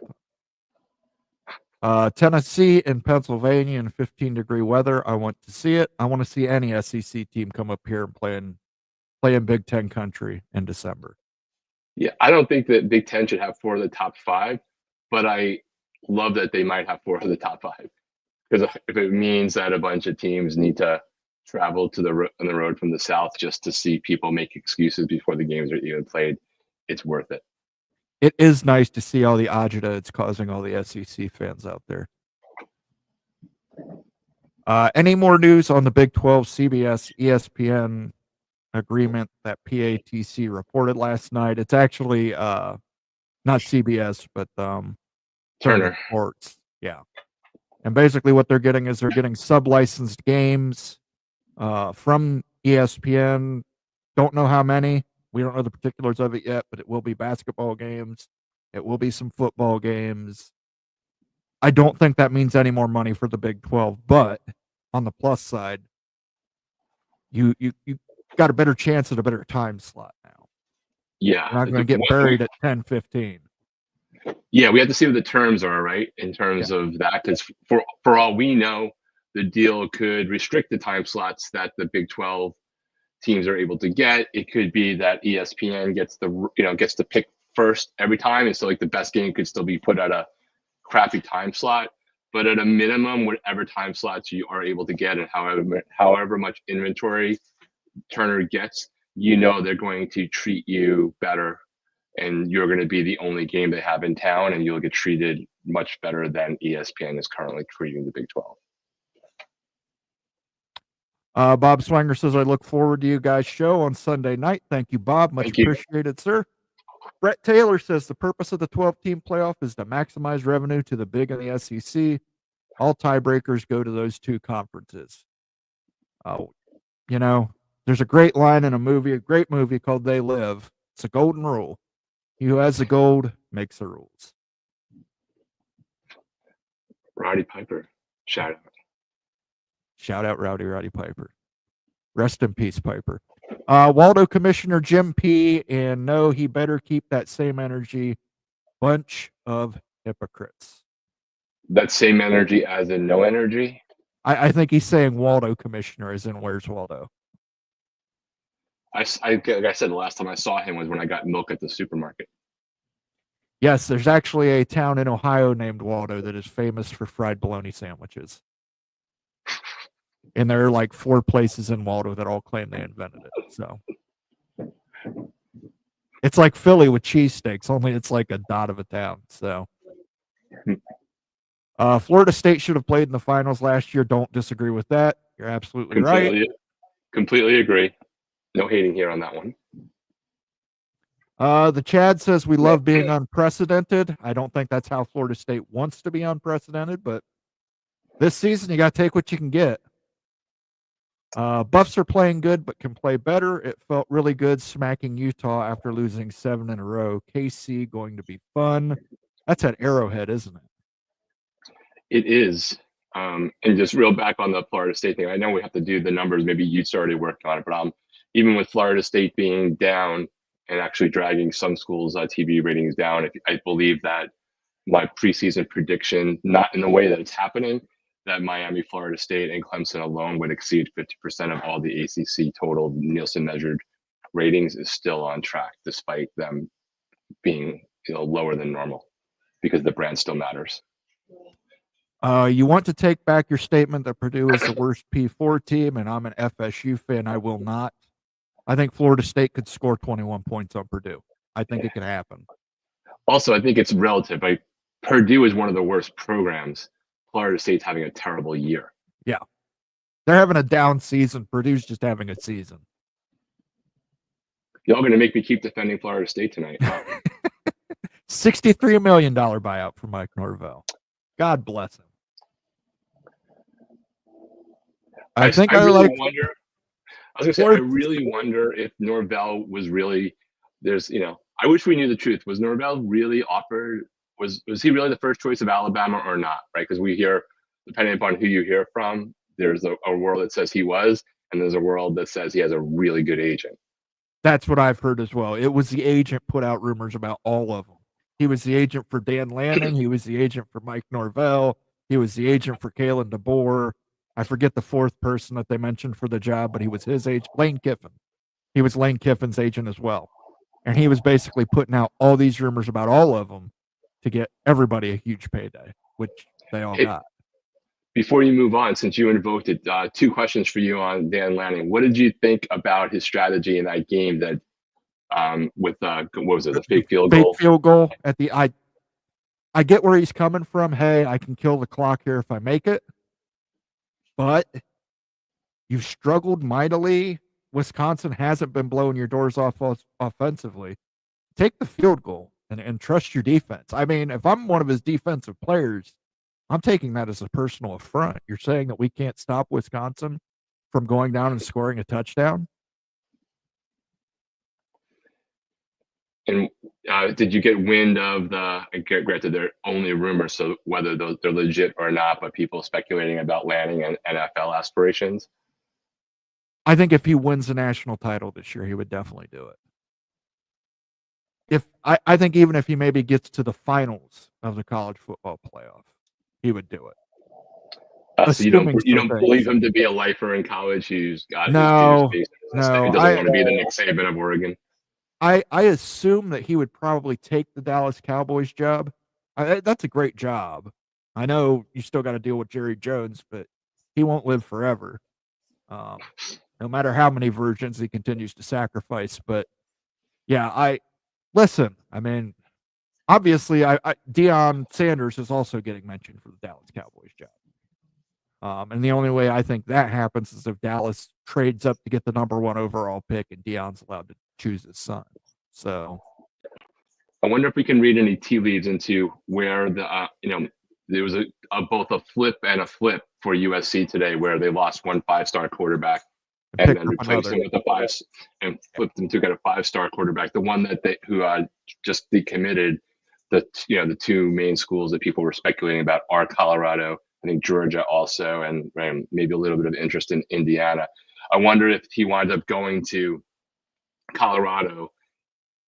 Speaker 1: Tennessee and Pennsylvania in 15-degree weather. I want to see it. I want to see any SEC team come up here and play in Big Ten country in December.
Speaker 2: Yeah, I don't think that Big Ten should have 4 of the top 5, but I love that they might have 4 of the top 5, because if it means that a bunch of teams need to travel on the road from the South just to see people make excuses before the games are even played, it's worth it.
Speaker 1: It is nice to see all the agita it's causing all the SEC fans out there. Any more news on the Big 12 CBS ESPN agreement that PATC reported last night? It's actually not CBS, but
Speaker 2: Turner
Speaker 1: Sports. Yeah. And basically what they're getting is they're getting sub-licensed games from ESPN. Don't know how many. We don't know the particulars of it yet, but it will be basketball games. It will be some football games. I don't think that means any more money for the Big 12, but on the plus side, you got a better chance at a better time slot now.
Speaker 2: Yeah.
Speaker 1: You're not going to get buried at 10:15.
Speaker 2: Yeah, we have to see what the terms are, right? In terms of that, because for all we know, the deal could restrict the time slots that the Big 12 teams are able to get. It could be that ESPN gets to pick first every time, and so like the best game could still be put at a crappy time slot. But at a minimum, whatever time slots you are able to get, and however much inventory Turner gets, they're going to treat you better, and you're going to be the only game they have in town, and you'll get treated much better than ESPN is currently treating the Big 12.
Speaker 1: Bob Swanger says, I look forward to you guys' show on Sunday night. Thank you, Bob. Much appreciated, sir. Brett Taylor says the purpose of the 12-team playoff is to maximize revenue to the Big and the SEC. All tiebreakers go to those two conferences. There's a great line in a great movie called They Live. It's a golden rule. He who has the gold makes the rules.
Speaker 2: Roddy Piper, shout out.
Speaker 1: Shout out Roddy Piper. Rest in peace, Piper. Waldo Commissioner Jim P. And no, he better keep that same energy. Bunch of hypocrites. That
Speaker 2: same energy as in no energy?
Speaker 1: I think he's saying Waldo Commissioner as in where's Waldo?
Speaker 2: Like I said, the last time I saw him was when I got milk at the supermarket.
Speaker 1: Yes, there's actually a town in Ohio named Waldo that is famous for fried bologna sandwiches. And there are like 4 places in Waldo that all claim they invented it. So it's like Philly with cheesesteaks, only it's like a dot of a town. So Florida State should have played in the finals last year. Don't disagree with that. You're absolutely right.
Speaker 2: Completely agree. No hating here on that one.
Speaker 1: The Chad says we love being unprecedented. I don't think that's how Florida State wants to be unprecedented, but this season you got to take what you can get. Buffs are playing good, but can play better. It felt really good smacking Utah after losing 7 in a row. KC going to be fun. That's at Arrowhead, isn't it?
Speaker 2: It is. And just real back on the Florida State thing, I know we have to do the numbers. Maybe you started working on it, but even with Florida State being down and actually dragging some schools' TV ratings down, I believe that my preseason prediction, not in the way that it's happening, that Miami, Florida State, and Clemson alone would exceed 50% of all the ACC total Nielsen measured ratings is still on track, despite them being lower than normal, because the brand still matters.
Speaker 1: You want to take back your statement that Purdue is the worst P4 team, and I'm an FSU fan. I will not. I think Florida State could score 21 points on Purdue. I think it can happen.
Speaker 2: Also, I think it's relative. Purdue is one of the worst programs. Florida State's having a terrible year.
Speaker 1: Yeah. They're having a down season. Purdue's just having a season.
Speaker 2: Y'all going to make me keep defending Florida State tonight.
Speaker 1: $63 million buyout for Mike Norvell. God bless him. I
Speaker 2: really wonder if Norvell was really, I wish we knew the truth. Was Norvell really offered, was he really the first choice of Alabama or not, right? Because we hear, depending upon who you hear from, there's a world that says he was, and there's a world that says he has a really good agent.
Speaker 1: That's what I've heard as well. It was the agent put out rumors about all of them. He was the agent for Dan Lanning. He was the agent for Mike Norvell. He was the agent for Kalen DeBoer. I forget the 4th person that they mentioned for the job, but he was his agent, Lane Kiffin. He was Lane Kiffin's agent as well. And he was basically putting out all these rumors about all of them to get everybody a huge payday, which they all got.
Speaker 2: Before you move on, since you invoked it, 2 questions for you on Dan Lanning. What did you think about his strategy in that game that with what was it, the fake field goal?
Speaker 1: Fake field goal at the I get where he's coming from. Hey, I can kill the clock here if I make it. But you've struggled mightily. Wisconsin hasn't been blowing your doors off offensively. Take the field goal and trust your defense. I mean, if I'm one of his defensive players, I'm taking that as a personal affront. You're saying that we can't stop Wisconsin from going down and scoring a touchdown?
Speaker 2: And did you get wind of granted, they're only rumors, so whether they're legit or not, but people speculating about landing and NFL aspirations?
Speaker 1: I think if he wins the national title this year, he would definitely do it. I think even if he maybe gets to the finals of the college football playoff, he would do it.
Speaker 2: So you don't
Speaker 1: Assuming
Speaker 2: believe him to be a lifer in college who's got his dues
Speaker 1: No,
Speaker 2: based on his
Speaker 1: no.
Speaker 2: He doesn't want to be the Nick Saban of Oregon.
Speaker 1: I assume that he would probably take the Dallas Cowboys job. That's a great job. I know you still got to deal with Jerry Jones, but he won't live forever. No matter how many versions he continues to sacrifice. But yeah, listen. I mean, obviously, Deion Sanders is also getting mentioned for the Dallas Cowboys job. And the only way I think that happens is if Dallas trades up to get the number 1 overall pick and Deion's allowed to choose his son. So
Speaker 2: I wonder if we can read any tea leaves into where there was both a flip and a flip for USC today, where they lost one 5-star quarterback and then replaced him with a 5 and flipped him to get a 5-star quarterback. The one who just decommitted, the 2 main schools that people were speculating about are Colorado, I think Georgia also, and maybe a little bit of interest in Indiana. I wonder if he winds up going to Colorado,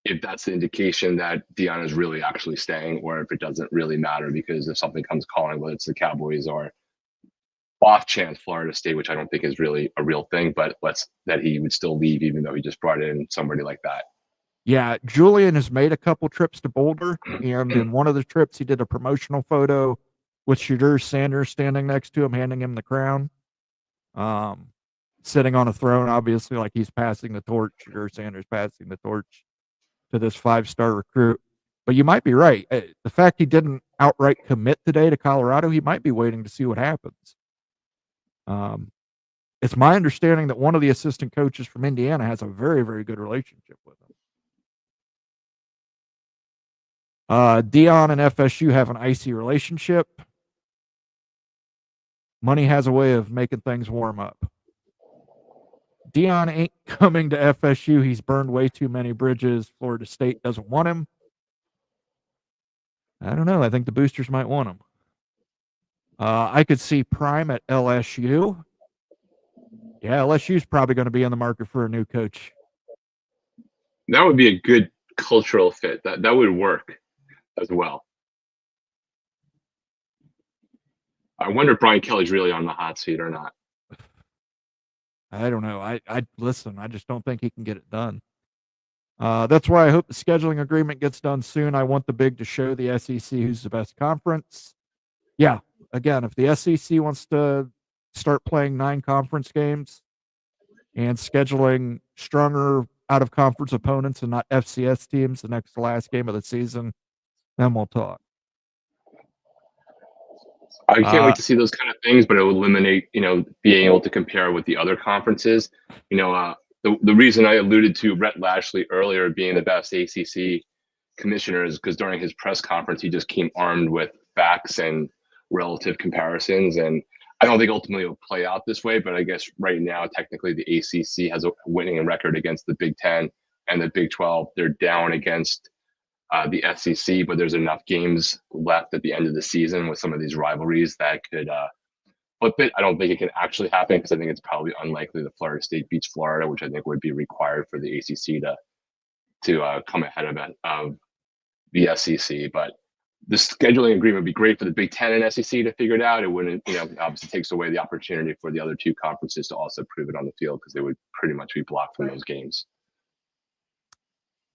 Speaker 2: if that's the indication that Deion is really actually staying, or if it doesn't really matter, because if something comes calling, whether it's the Cowboys or off chance Florida State, which I don't think is really a real thing, but that he would still leave even though he just brought in somebody like that.
Speaker 1: Yeah, Julian has made a couple trips to Boulder, and in one of the trips, he did a promotional photo with Shedeur Sanders standing next to him, handing him the crown. Sitting on a throne, obviously, like he's passing the torch. Shedeur Sanders passing the torch to this 5-star recruit. But you might be right. The fact he didn't outright commit today to Colorado, he might be waiting to see what happens. It's my understanding that one of the assistant coaches from Indiana has a very, very good relationship with him. Deion and FSU have an icy relationship. Money has a way of making things warm up. Deion ain't coming to FSU. He's burned way too many bridges. Florida State doesn't want him. I don't know. I think the boosters might want him. I could see Prime at LSU. Yeah, LSU's probably going to be on the market for a new coach.
Speaker 2: That would be a good cultural fit. That would work as well. I wonder if Brian Kelly's really on the hot seat or not.
Speaker 1: I don't know. I listen. I just don't think he can get it done. That's why I hope the scheduling agreement gets done soon. I want the Big to show the SEC who's the best conference. Yeah, again, if the SEC wants to start playing 9 conference games and scheduling stronger out-of-conference opponents and not FCS teams the next to last game of the season, then we'll talk.
Speaker 2: I can't wait to see those kind of things, but it would eliminate, being able to compare with the other conferences. The reason I alluded to Rhett Lashley earlier being the best ACC commissioner is because during his press conference, he just came armed with facts and relative comparisons. And I don't think ultimately it will play out this way, but I guess right now, technically the ACC has a winning record against the Big Ten and the Big 12. They're down against the SEC, but there's enough games left at the end of the season with some of these rivalries that could flip it. I don't think it can actually happen because I think it's probably unlikely that Florida State beats Florida, which I think would be required for the ACC to come ahead of the SEC. But the scheduling agreement would be great for the Big Ten and SEC to figure it out. It wouldn't, obviously takes away the opportunity for the other 2 conferences to also prove it on the field because they would pretty much be blocked from those games.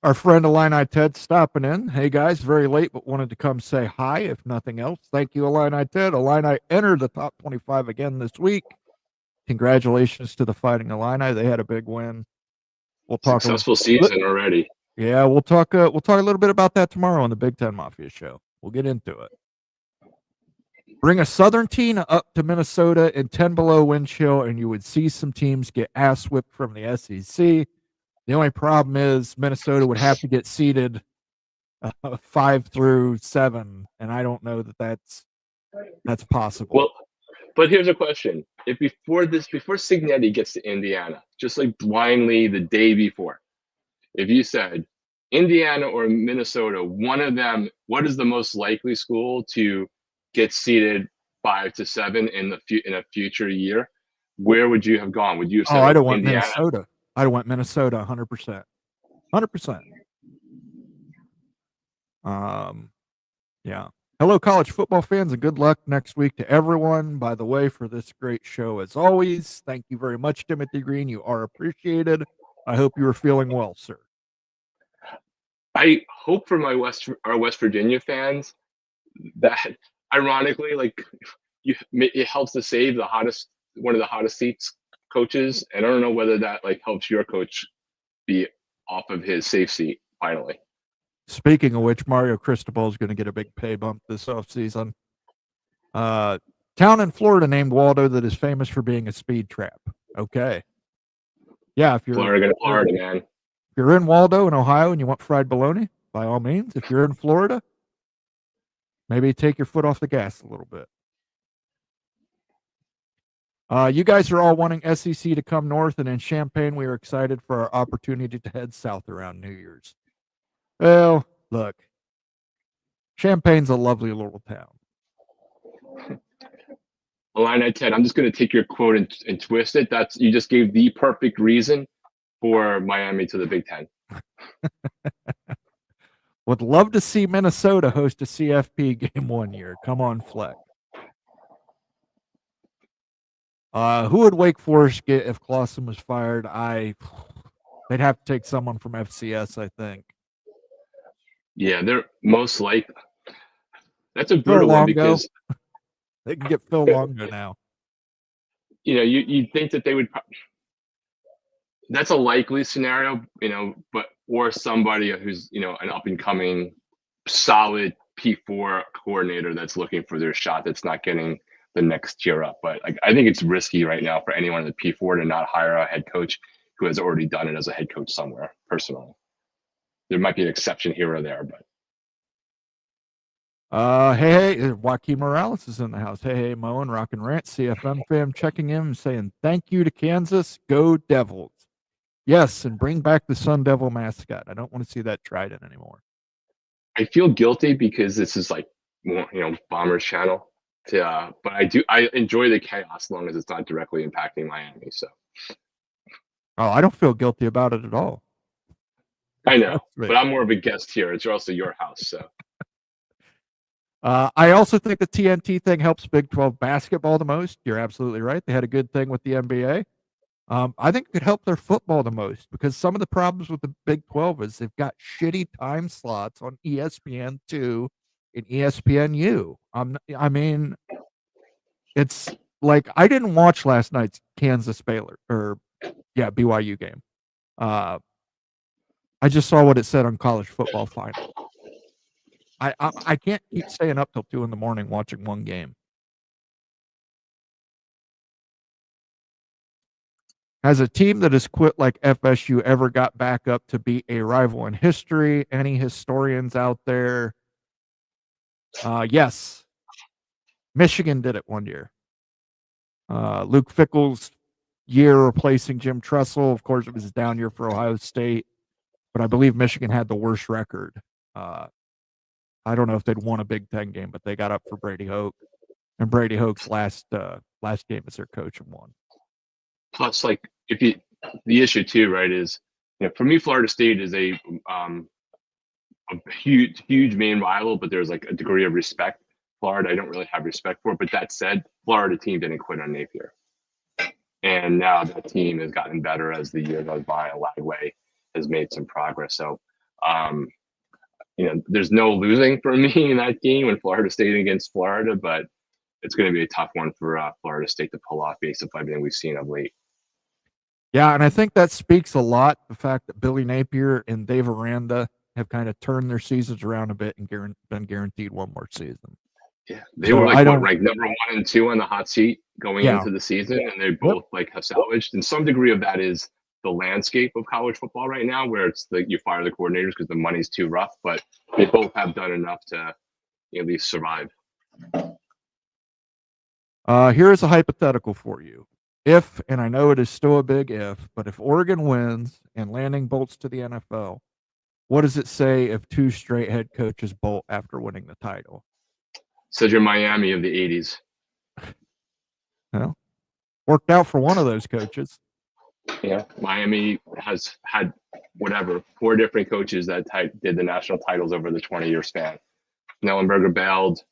Speaker 1: Our friend Illini Ted stopping in. Hey guys, very late, but wanted to come say hi, if nothing else. Thank you, Illini Ted. Illini entered the top 25 again this week. Congratulations to the Fighting Illini. They had a big win. We'll talk
Speaker 2: successful season already.
Speaker 1: Yeah, we'll talk a little bit about that tomorrow on the Big Ten Mafia show. We'll get into it. Bring a Southern team up to Minnesota in 10 below wind chill, and you would see some teams get ass whipped from the SEC. The only problem is Minnesota would have to get seeded 5 through 7, and I don't know that that's possible.
Speaker 2: Well, but here's a question: if before Signetti gets to Indiana, just like blindly the day before, if you said Indiana or Minnesota, one of them, what is the most likely school to get seeded 5 to 7 in a future year? Where would you have gone? Would you have
Speaker 1: Oh,
Speaker 2: said
Speaker 1: I'd have went
Speaker 2: Indiana?
Speaker 1: Minnesota. I'd have went Minnesota 100%. 100%. Yeah. Hello, college football fans, and good luck next week to everyone. By the way, for this great show, as always, thank you very much, Timothy Green. You are appreciated. I hope you are feeling well, sir.
Speaker 2: I hope for our West Virginia fans that, ironically, like it helps to save one of the hottest seats coaches, and I don't know whether that like helps your coach be off of his safe seat finally.
Speaker 1: Speaking of which, Mario Cristobal is going to get a big pay bump this offseason. Town in Florida named Waldo that is famous for being a speed trap. Okay. Yeah, if you're
Speaker 2: Florida, man.
Speaker 1: If you're in Waldo in Ohio and you want fried bologna, by all means. If you're in Florida, maybe take your foot off the gas a little bit. You guys are all wanting SEC to come north, and in Champaign, we are excited for our opportunity to head south around New Year's. Well, look, Champagne's a lovely little town.
Speaker 2: Illini Ted, I'm just going to take your quote and twist it. You just gave the perfect reason for Miami to the Big Ten.
Speaker 1: Would love to see Minnesota host a CFP game one year. Come on, Fleck. Who would Wake Forest get if Clawson was fired? They'd have to take someone from FCS, I think.
Speaker 2: Yeah, they're most likely. That's a brutal one because
Speaker 1: they can get Phil Longo now.
Speaker 2: You know, you'd think that they would. That's a likely scenario, or somebody who's an up and coming, solid P4 coordinator that's looking for their shot, that's not getting the next tier up. But I think it's risky right now for anyone in the P4 to not hire a head coach who has already done it as a head coach somewhere. Personally, there might be an exception here or there, but.
Speaker 1: Hey, Joaquin Morales is in the house. Hey, Mo and Rock and Rant, CFM fam checking in and saying thank you to Kansas. Go Devils. Yes, and bring back the Sun Devil mascot. I don't want to see that Trident anymore.
Speaker 2: I feel guilty because this is Bombers channel. But I enjoy the chaos as long as it's not directly impacting Miami. So.
Speaker 1: Oh, I don't feel guilty about it at all.
Speaker 2: I know, but I'm more of a guest here. It's also your house, so.
Speaker 1: I also think the TNT thing helps Big 12 basketball the most. You're absolutely right. They had a good thing with the NBA. I think it could help their football the most because some of the problems with the Big 12 is they've got shitty time slots on ESPN2 and ESPNU. It's like I didn't watch last night's BYU game. I just saw what it said on College Football Final. I can't keep staying up till 2 a.m. watching one game. Has a team that has quit like FSU ever got back up to be a rival in history? Any historians out there? Yes. Michigan did it one year. Luke Fickell's year replacing Jim Tressel. Of course, it was a down year for Ohio State, but I believe Michigan had the worst record. I don't know if they'd won a Big Ten game, but they got up for Brady Hoke, and Brady Hoke's last game as their coach and won.
Speaker 2: Plus, the issue too, right, is for me, Florida State is a huge main rival, but there's a degree of respect. Florida, I don't really have respect for. But that said, Florida team didn't quit on Napier, and now that team has gotten better as the year goes by. Lagway has made some progress, so. There's no losing for me in that game in Florida State against Florida, but it's going to be a tough one for Florida State to pull off based on everything we've seen of late.
Speaker 1: Yeah, and I think that speaks a lot, the fact that Billy Napier and Dave Aranda have kind of turned their seasons around a bit and been guaranteed one more season.
Speaker 2: Yeah, they were ranked number 1 and 2 on the hot seat going into the season, and they both have salvaged. And some degree of that is the landscape of college football right now, where it's you fire the coordinators because the money's too rough, but they both have done enough to at least survive.
Speaker 1: Here is a hypothetical for you. If, and I know it is still a big if, but if Oregon wins and Landing bolts to the NFL, What does it say if 2 straight head coaches bolt after winning the title?
Speaker 2: Says you're Miami of the 80s.
Speaker 1: Well, worked out for one of those coaches.
Speaker 2: Yeah, Miami has had 4 different coaches that did the national titles over the 20-year span. Snellenberger bailed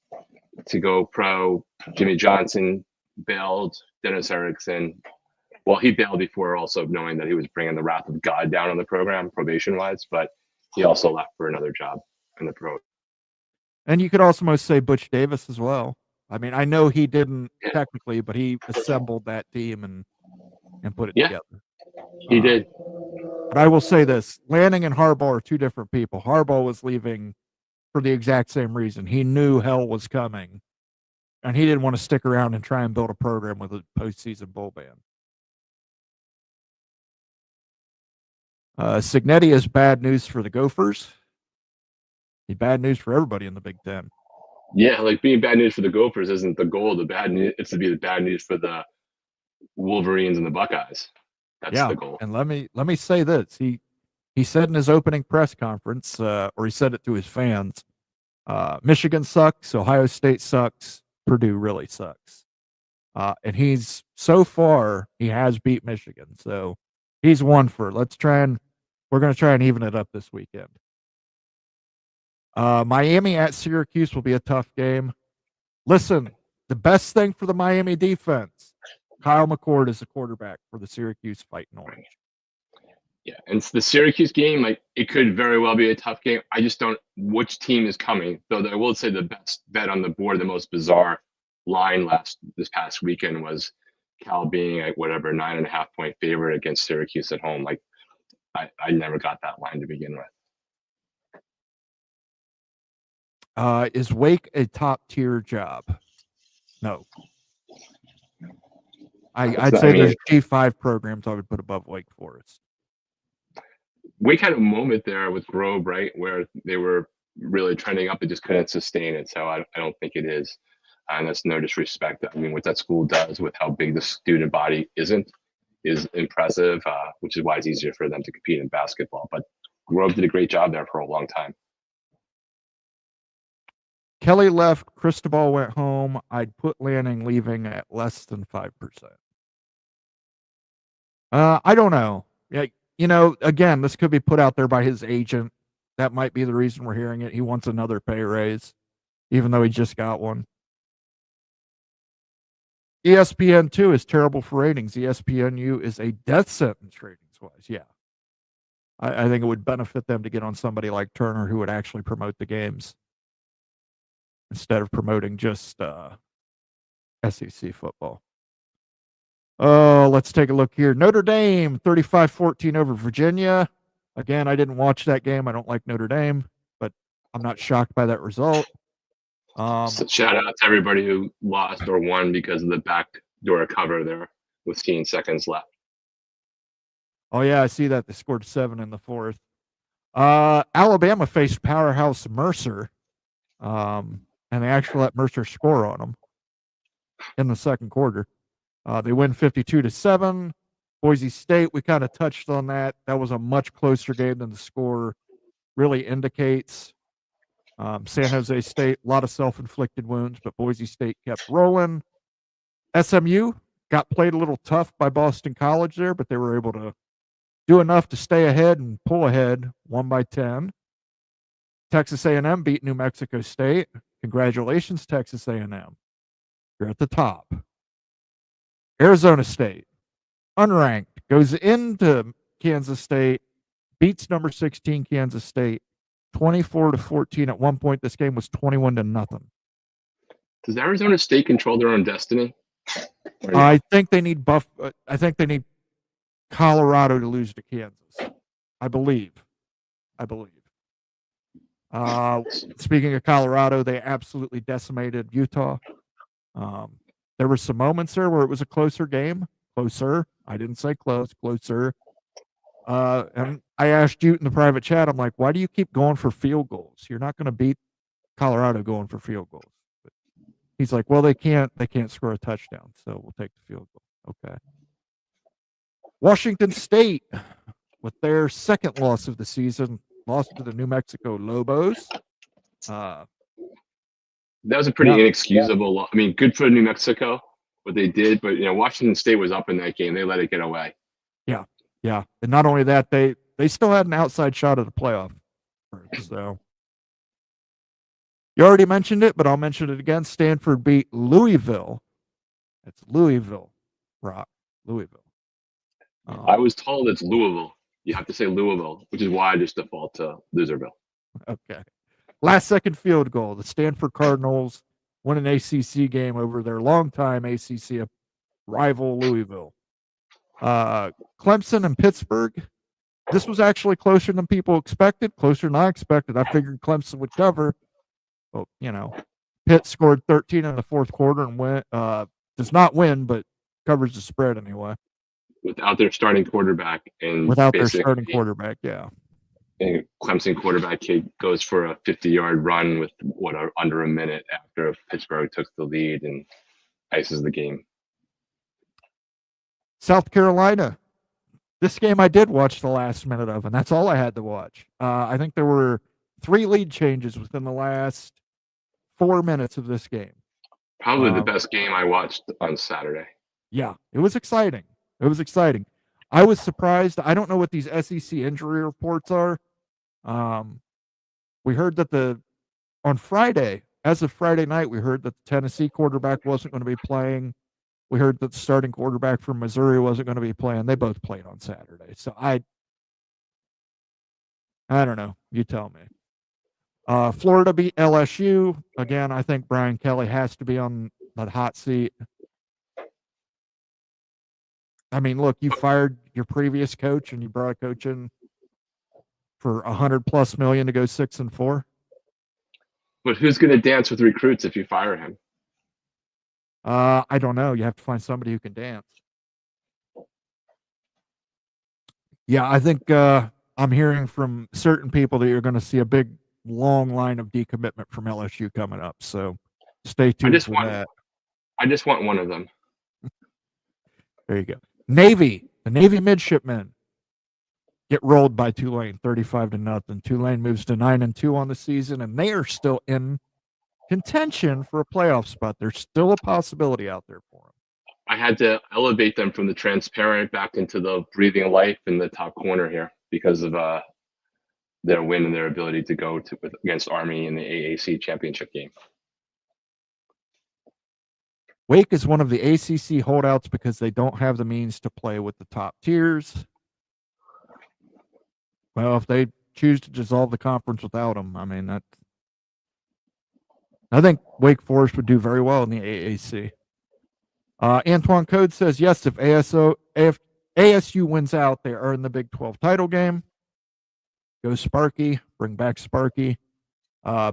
Speaker 2: to go pro. Jimmy Johnson bailed. Dennis Erickson. Well, he bailed before also knowing that he was bringing the wrath of God down on the program probation-wise, but he also left for another job in the pro.
Speaker 1: And you could also say Butch Davis as well. I mean, I know he didn't technically, but he assembled that team and put it together.
Speaker 2: He did.
Speaker 1: But I will say this, Lanning and Harbaugh are 2 different people. Harbaugh was leaving for the exact same reason. He knew hell was coming, and he didn't want to stick around and try and build a program with a postseason bowl ban. Cignetti is bad news for the Gophers. He's bad news for everybody in the Big Ten.
Speaker 2: Yeah, like being bad news for the Gophers isn't the goal. The bad news is to be the bad news for the Wolverines and the Buckeyes. That's the goal.
Speaker 1: And let me say this. He said in his opening press conference, or he said it to his fans, Michigan sucks, Ohio State sucks, Purdue really sucks. And so far, he has beat Michigan. So he's won for. We're going to try and even it up this weekend. Miami at Syracuse will be a tough game. Listen, the best thing for the Miami defense, Kyle McCord is the quarterback for the Syracuse Fighting Orange.
Speaker 2: Yeah, and it's the Syracuse game, like it could very well be a tough game. I just don't which team is coming. Though I will say the best bet on the board, the most bizarre line this past weekend was Cal being at 9.5 point favorite against Syracuse at home. Like I never got that line to begin with.
Speaker 1: Is Wake a top tier job? No. I'd say there's G5 programs I would put above Wake Forest.
Speaker 2: Wake had a moment there with Grove, right, where they were really trending up, but just couldn't sustain it. So I don't think it is. And that's no disrespect. I mean, what that school does with how big the student body is impressive, which is why it's easier for them to compete in basketball. But Grove did a great job there for a long time.
Speaker 1: Kelly left. Cristobal went home. I'd put Lanning leaving at less than 5%. I don't know. Yeah, again, this could be put out there by his agent. That might be the reason we're hearing it. He wants another pay raise, even though he just got one. ESPN2 is terrible for ratings. ESPNU is a death sentence ratings-wise. Yeah. I think it would benefit them to get on somebody like Turner who would actually promote the games instead of promoting just SEC football. Oh, let's take a look here. Notre Dame, 35-14 over Virginia. Again, I didn't watch that game. I don't like Notre Dame, but I'm not shocked by that result.
Speaker 2: So shout out to everybody who lost or won because of the backdoor cover there with 16 seconds left.
Speaker 1: Oh, yeah, I see that. They scored 7 in the fourth. Alabama faced powerhouse Mercer, and they actually let Mercer score on them in the second quarter. They win 52-7. Boise State, we kind of touched on that. That was a much closer game than the score really indicates. San Jose State, a lot of self-inflicted wounds, but Boise State kept rolling. SMU got played a little tough by Boston College there, but they were able to do enough to stay ahead and pull ahead, 1-10. Texas A&M beat New Mexico State. Congratulations, Texas A&M. You're at the top. Arizona State, unranked, goes into Kansas State, beats number 16 Kansas State, 24-14. At one point, this game was 21-0.
Speaker 2: Does Arizona State control their own destiny?
Speaker 1: I think they need Colorado to lose to Kansas. I believe. Speaking of Colorado, they absolutely decimated Utah. There were some moments there where it was a closer game. Closer. I didn't say close. Closer. And I asked you in the private chat, I'm like, why do you keep going for field goals? You're not going to beat Colorado going for field goals. But he's like, well, they can't score a touchdown, so we'll take the field goal. Okay. Washington State, with their second loss of the season, lost to the New Mexico Lobos.
Speaker 2: That was a pretty inexcusable. I mean, good for New Mexico what they did, but Washington State was up in that game. They let it get away.
Speaker 1: Yeah, and not only that, they still had an outside shot at the playoff. So you already mentioned it, but I'll mention it again. Stanford beat Louisville. That's Louisville, Rock. Louisville.
Speaker 2: I was told it's Louisville. You have to say Louisville, which is why I just default to Loserville.
Speaker 1: Okay. Last second field goal. The Stanford Cardinals won an ACC game over their longtime ACC rival Louisville. Clemson and Pittsburgh. This was actually closer than people expected, closer than I expected. I figured Clemson would cover. Well, Pitt scored 13 in the fourth quarter and does not win, but covers the spread anyway.
Speaker 2: Without their starting quarterback. And
Speaker 1: their starting quarterback, yeah.
Speaker 2: And Clemson quarterback kid goes for a 50-yard run with under a minute after Pittsburgh took the lead and ices the game.
Speaker 1: South Carolina. This game I did watch the last minute of, and that's all I had to watch. I think there were 3 lead changes within the last 4 minutes of this game.
Speaker 2: Probably the best game I watched on Saturday.
Speaker 1: Yeah, it was exciting. I was surprised. I don't know what these SEC injury reports are. We heard that on Friday, as of Friday night, we heard that the Tennessee quarterback wasn't going to be playing. We heard that the starting quarterback from Missouri wasn't going to be playing. They both played on Saturday. So I don't know. You tell me. Florida beat LSU. Again, I think Brian Kelly has to be on that hot seat. I mean, look, you fired your previous coach and you brought a coach in for $100+ million to go 6-4.
Speaker 2: But who's going to dance with recruits if you fire him?
Speaker 1: I don't know. You have to find somebody who can dance. Yeah, I think I'm hearing from certain people that you're going to see a big, long line of decommitment from LSU coming up. So stay tuned for that.
Speaker 2: I just want one of them.
Speaker 1: There you go. Navy, the Navy midshipmen get rolled by Tulane, 35-0. Tulane moves to 9-2 on the season, and they are still in contention for a playoff spot. There's still a possibility out there for them.
Speaker 2: I had to elevate them from the transparent back into the breathing life in the top corner here because of their win and their ability to go against Army in the AAC championship game.
Speaker 1: Wake is one of the ACC holdouts because they don't have the means to play with the top tiers. Well, if they choose to dissolve the conference without them, I mean, I think Wake Forest would do very well in the AAC. Antoine Code says, yes, if ASU wins out, they are in the Big 12 title game. Go Sparky. Bring back Sparky.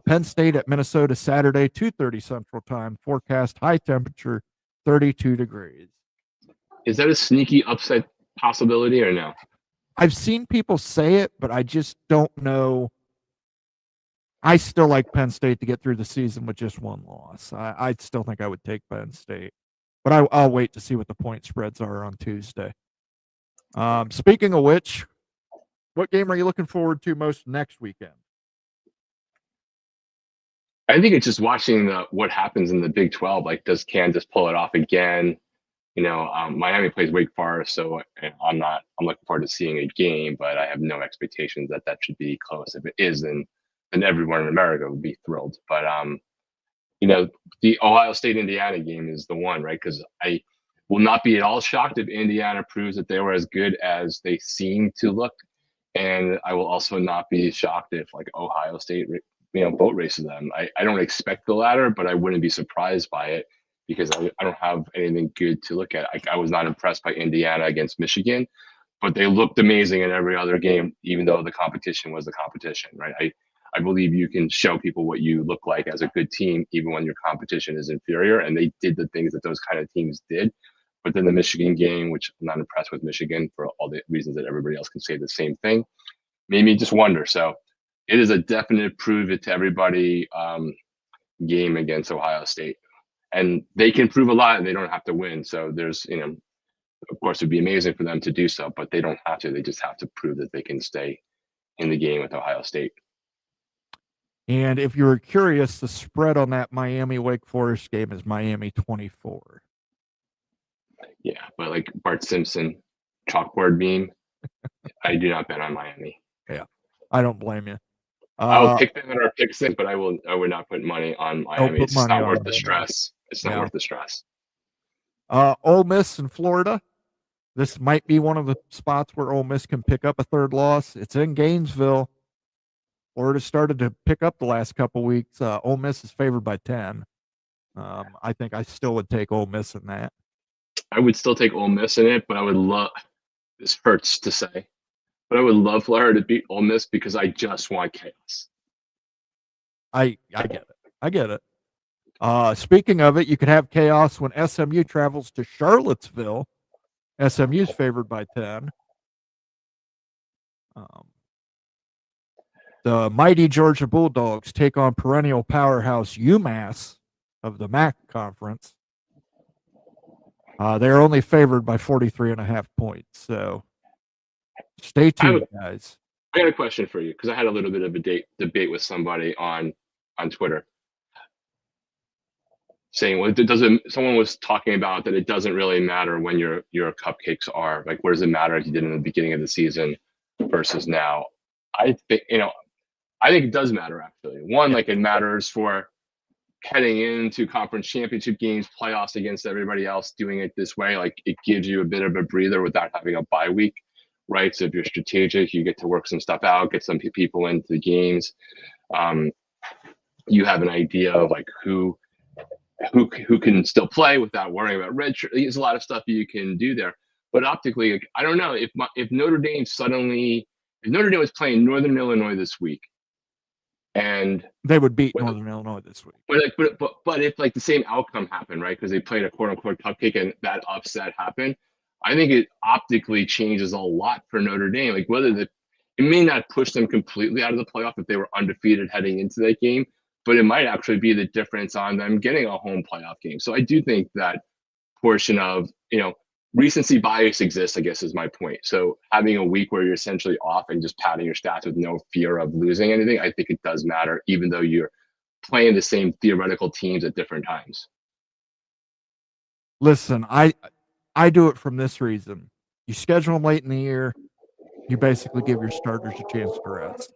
Speaker 1: Penn State at Minnesota Saturday, 2:30 Central Time. Forecast high temperature, 32 degrees.
Speaker 2: Is that a sneaky upset possibility or no?
Speaker 1: I've seen people say it, but I just don't know. I still like Penn State to get through the season with just one loss. I still think I would take Penn State, but I'll wait to see what the point spreads are on Tuesday. Speaking of which, what game are you looking forward to most next weekend?
Speaker 2: I think it's just watching what happens in the Big 12. Like, does Kansas pull it off again? Miami plays Wake Forest, so I'm looking forward to seeing a game, but I have no expectations that should be close. If it is, then everyone in America would be thrilled. But the Ohio State-Indiana game is the one, right? Because I will not be at all shocked if Indiana proves that they were as good as they seem to look, and I will also not be shocked if Ohio State boat races them. I don't expect the latter, but I wouldn't be surprised by it because I don't have anything good to look at. I was not impressed by Indiana against Michigan, but they looked amazing in every other game, even though the competition was the competition, right? I believe you can show people what you look like as a good team, even when your competition is inferior, and they did the things that those kind of teams did. But then the Michigan game, which I'm not impressed with Michigan for all the reasons that everybody else can say the same thing, made me just wonder. So it is a definite prove it to everybody game against Ohio State. And they can prove a lot and they don't have to win. So there's, of course, it'd be amazing for them to do so, but they don't have to. They just have to prove that they can stay in the game with Ohio State.
Speaker 1: And if you were curious, the spread on that Miami Wake Forest game is Miami 24.
Speaker 2: Yeah, but like Bart Simpson, chalkboard meme, I do not bet on Miami.
Speaker 1: Yeah, I don't blame you.
Speaker 2: I will pick them in our pick six, but I would not put money on Miami.
Speaker 1: put
Speaker 2: It's
Speaker 1: money
Speaker 2: not
Speaker 1: on
Speaker 2: worth the
Speaker 1: Miami.
Speaker 2: stress. It's not
Speaker 1: Yeah.
Speaker 2: worth the stress.
Speaker 1: Ole Miss in Florida. This might be one of the spots where Ole Miss can pick up a third loss. It's in Gainesville. Florida started to pick up the last couple weeks. Ole Miss is favored by 10. I think I still would take Ole Miss in that.
Speaker 2: I would still take Ole Miss in it, but I would love, this hurts to say, but I would love Florida to beat Ole Miss because I just want chaos.
Speaker 1: I get it. I get it. Speaking of it, you could have chaos when SMU travels to Charlottesville. SMU's favored by 10. The mighty Georgia Bulldogs take on perennial powerhouse UMass of the MAC conference. They're only favored by 43.5 points. So stay tuned, guys.
Speaker 2: I got a question for you because I had a little bit of a debate with somebody on Twitter saying, well, someone was talking about that it doesn't really matter when your cupcakes are. Like, what does it matter if you did in the beginning of the season versus now? I think it does matter, actually. One, like, it matters for heading into conference championship games, playoffs against everybody else, doing it this way. Like, it gives you a bit of a breather without having a bye week, right? So if you're strategic, you get to work some stuff out, get some people into the games. You have an idea of like who can still play without worrying about red shirt. There's a lot of stuff you can do there. But optically, like, I don't know if Notre Dame was playing Northern Illinois this week, and
Speaker 1: they would beat Northern Illinois this week.
Speaker 2: But if like the same outcome happened, right? Because they played a quote unquote cupcake and that upset happened, I think it optically changes a lot for Notre Dame. Like it may not push them completely out of the playoff if they were undefeated heading into that game, but it might actually be the difference on them getting a home playoff game. So I do think that portion of, recency bias exists, I guess is my point. So having a week where you're essentially off and just padding your stats with no fear of losing anything, I think it does matter, even though you're playing the same theoretical teams at different times.
Speaker 1: Listen, I do it from this reason. You schedule them late in the year, you basically give your starters a chance to rest.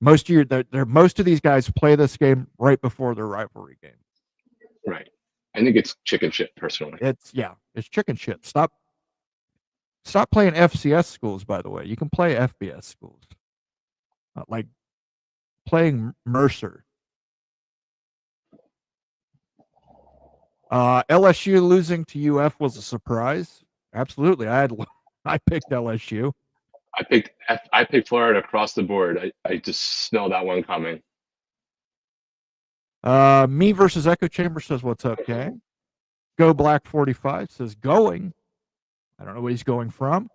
Speaker 1: Most of these guys play this game right before their rivalry game.
Speaker 2: Right. I think it's chicken shit, personally.
Speaker 1: It's chicken shit. Stop playing FCS schools, by the way. You can play FBS schools. Like playing Mercer. LSU losing to UF was a surprise. Absolutely. I picked LSU.
Speaker 2: I picked Florida across the board. I just smell that one coming.
Speaker 1: Me versus Echo Chamber says, what's up, gang? Go Black 45 says, going. I don't know where he's going from.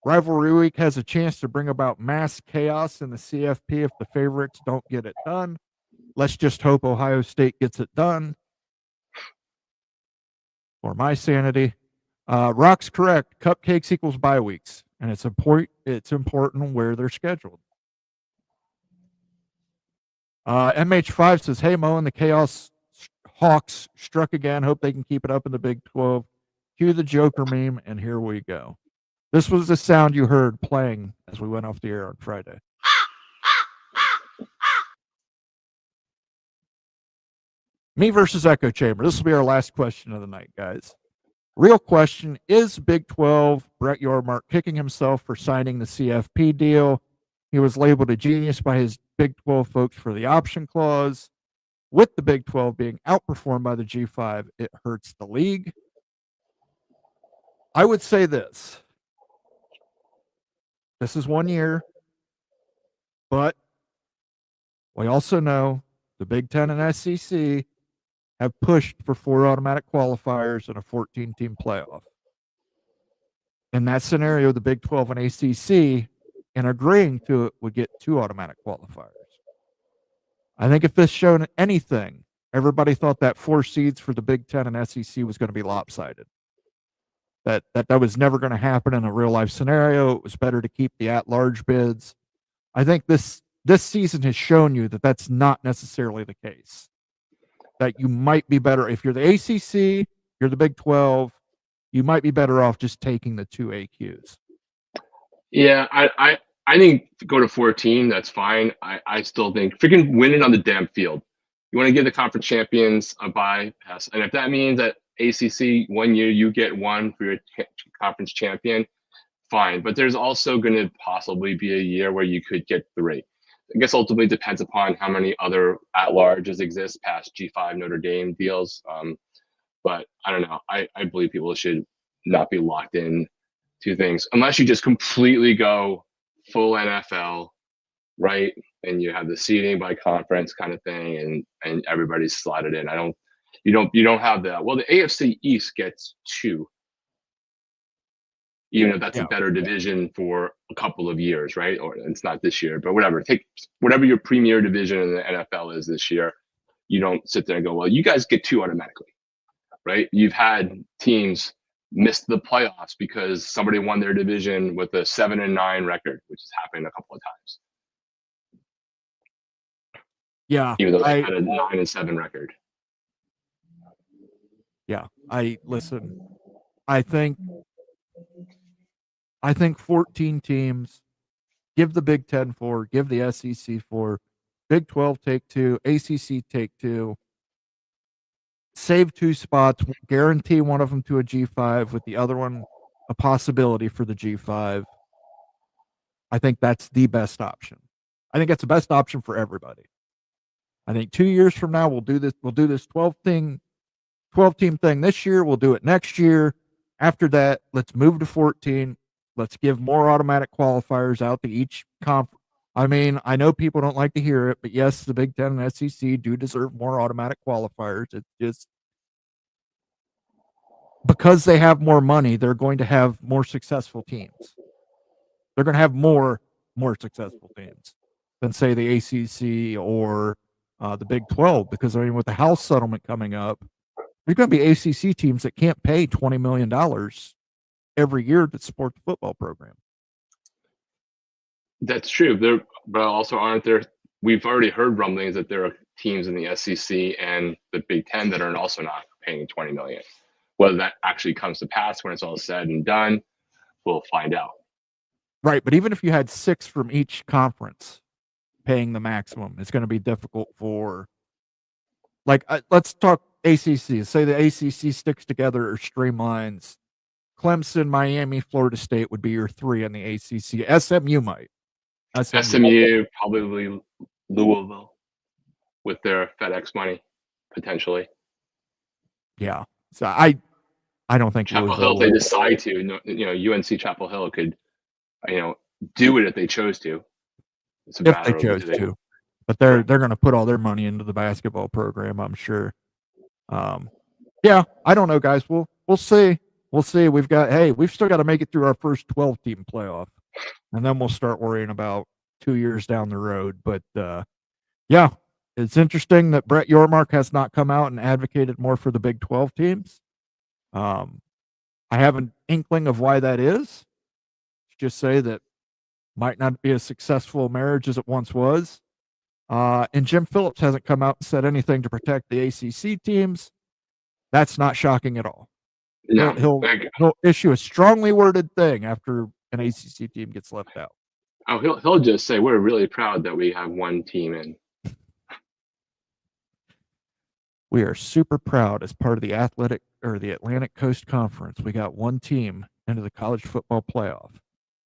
Speaker 1: Rivalry week has a chance to bring about mass chaos in the CFP if the favorites don't get it done. Let's just hope Ohio State gets it done. For my sanity. Rock's correct. Cupcakes equals bye weeks. And it's important where they're scheduled. MH5 says, hey, Mo, and the Chaos Hawks struck again. Hope they can keep it up in the Big 12. Cue the Joker meme, and here we go. This was the sound you heard playing as we went off the air on Friday. Me versus Echo Chamber. This will be our last question of the night, guys. Real question, is Big 12 Brett Yormark kicking himself for signing the CFP deal? He was labeled a genius by his Big 12 folks for the option clause. With the Big 12 being outperformed by the G5, it hurts the league. I would say this. This is 1 year, but we also know the Big 10 and SEC have pushed for 4 automatic qualifiers and a 14-team playoff. In that scenario, the Big 12 and ACC, in agreeing to it, would get 2 automatic qualifiers. I think if this showed anything, everybody thought that 4 seeds for the Big 10 and SEC was going to be lopsided. That was never going to happen in a real-life scenario. It was better to keep the at-large bids. I think this season has shown you that that's not necessarily the case. That you might be better if you're the ACC, you're the Big 12, you might be better off just taking the 2 AQs.
Speaker 2: Yeah, I think go to 14. That's fine. I still think freaking win it on the damn field. You want to give the conference champions a bypass, and if that means that ACC 1 year you get one for your conference champion, fine. But there's also going to possibly be a year where you could get 3. I guess ultimately depends upon how many other at larges exist past G5 Notre Dame deals. But I don't know. I believe people should not be locked in to things unless you just completely go full NFL, right? And you have the seeding by conference kind of thing, and everybody's slotted in. You don't have that. Well, the AFC East gets 2, even if that's a better division for a couple of years, right? Or it's not this year, but whatever. Take whatever your premier division in the NFL is this year. You don't sit there and go, well, you guys get 2 automatically, right? You've had teams miss the playoffs because somebody won their division with a 7-9 record, which has happened a couple of times.
Speaker 1: Yeah.
Speaker 2: Even though they had a 9-7 record.
Speaker 1: Yeah. Listen, I think 14 teams, give the Big 10 4, give the SEC 4, Big 12 take 2, ACC take 2, save 2 spots, guarantee one of them to a G5 with the other one a possibility for the G5. I think that's the best option. I think that's the best option for everybody. I think 2 years from now we'll do this 12 team thing this year, we'll do it next year. After that, let's move to 14. Let's give more automatic qualifiers out to each conference. I mean, I know people don't like to hear it, but yes, the Big Ten and SEC do deserve more automatic qualifiers. It's just because they have more money, they're going to have more successful teams. They're going to have more successful teams than, say, the ACC or the Big 12. Because, I mean, with the House settlement coming up, there's going to be ACC teams that can't pay $20 million every year to support the football program.
Speaker 2: That's true. But also aren't there? We've already heard rumblings that there are teams in the SEC and the Big Ten that are also not paying $20 million. Whether that actually comes to pass when it's all said and done, we'll find out.
Speaker 1: Right, but even if you had 6 from each conference paying the maximum, it's going to be difficult for. Like, let's talk ACC. Say the ACC sticks together or streamlines. Clemson, Miami, Florida State would be your 3 in the ACC. SMU might.
Speaker 2: SMU, probably Louisville with their FedEx money, potentially.
Speaker 1: Yeah. So I don't think
Speaker 2: Chapel
Speaker 1: Louisville
Speaker 2: Hill, if they decide to, UNC Chapel Hill could, do it if they chose to. It's a
Speaker 1: if they
Speaker 2: matter of
Speaker 1: chose to. But they're going to put all their money into the basketball program, I'm sure. Yeah, I don't know, guys. We'll see. We'll see. We've still got to make it through our first 12-team playoff, and then we'll start worrying about 2 years down the road. But yeah, it's interesting that Brett Yormark has not come out and advocated more for the Big 12 teams. I have an inkling of why that is. Just say that might not be as successful a marriage as it once was. And Jim Phillips hasn't come out and said anything to protect the ACC teams. That's not shocking at all.
Speaker 2: No,
Speaker 1: he'll issue a strongly worded thing after an ACC team gets left out.
Speaker 2: Oh, he'll just say we're really proud that we have one team in.
Speaker 1: We are super proud as part of the Atlantic Coast Conference. We got one team into the college football playoff,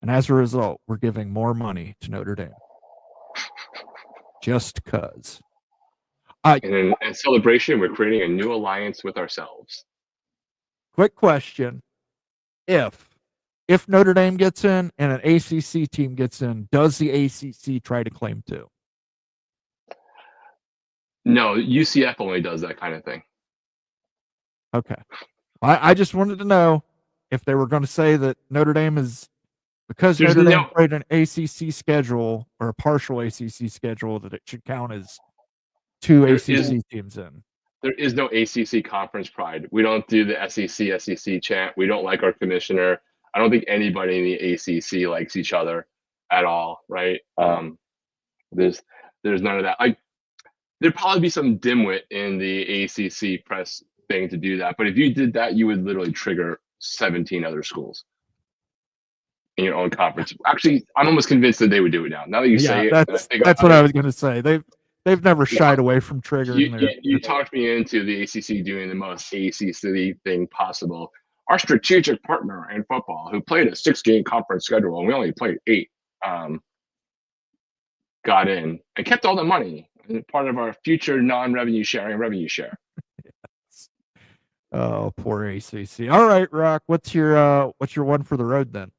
Speaker 1: and as a result, we're giving more money to Notre Dame. Just cause.
Speaker 2: In celebration, we're creating a new alliance with ourselves.
Speaker 1: Quick question. If Notre Dame gets in and an ACC team gets in, does the ACC try to claim 2?
Speaker 2: No, UCF only does that kind of thing.
Speaker 1: Okay. I just wanted to know if they were going to say that Notre Dame is, because Notre Dame played an ACC schedule or a partial ACC schedule, that it should count as 2 ACC teams in.
Speaker 2: There is no ACC conference pride. We don't do the SEC chant. We don't like our commissioner. I don't think anybody in the ACC likes each other at all, right? There's none of that. Like there'd probably be some dimwit in the ACC press thing to do that, but if you did that, you would literally trigger 17 other schools in your own conference. Actually, I'm almost convinced that they would do it now. Now that you say it,
Speaker 1: that's what I was going to say. They've never shied away from triggering
Speaker 2: you talked me into the ACC doing the most ACC thing possible. Our strategic partner in football, who played a 6-game conference schedule, and we only played 8, got in and kept all the money. Part of our future non-revenue sharing revenue share.
Speaker 1: Yes. Oh, poor ACC. All right, Rock. What's your one for the road then?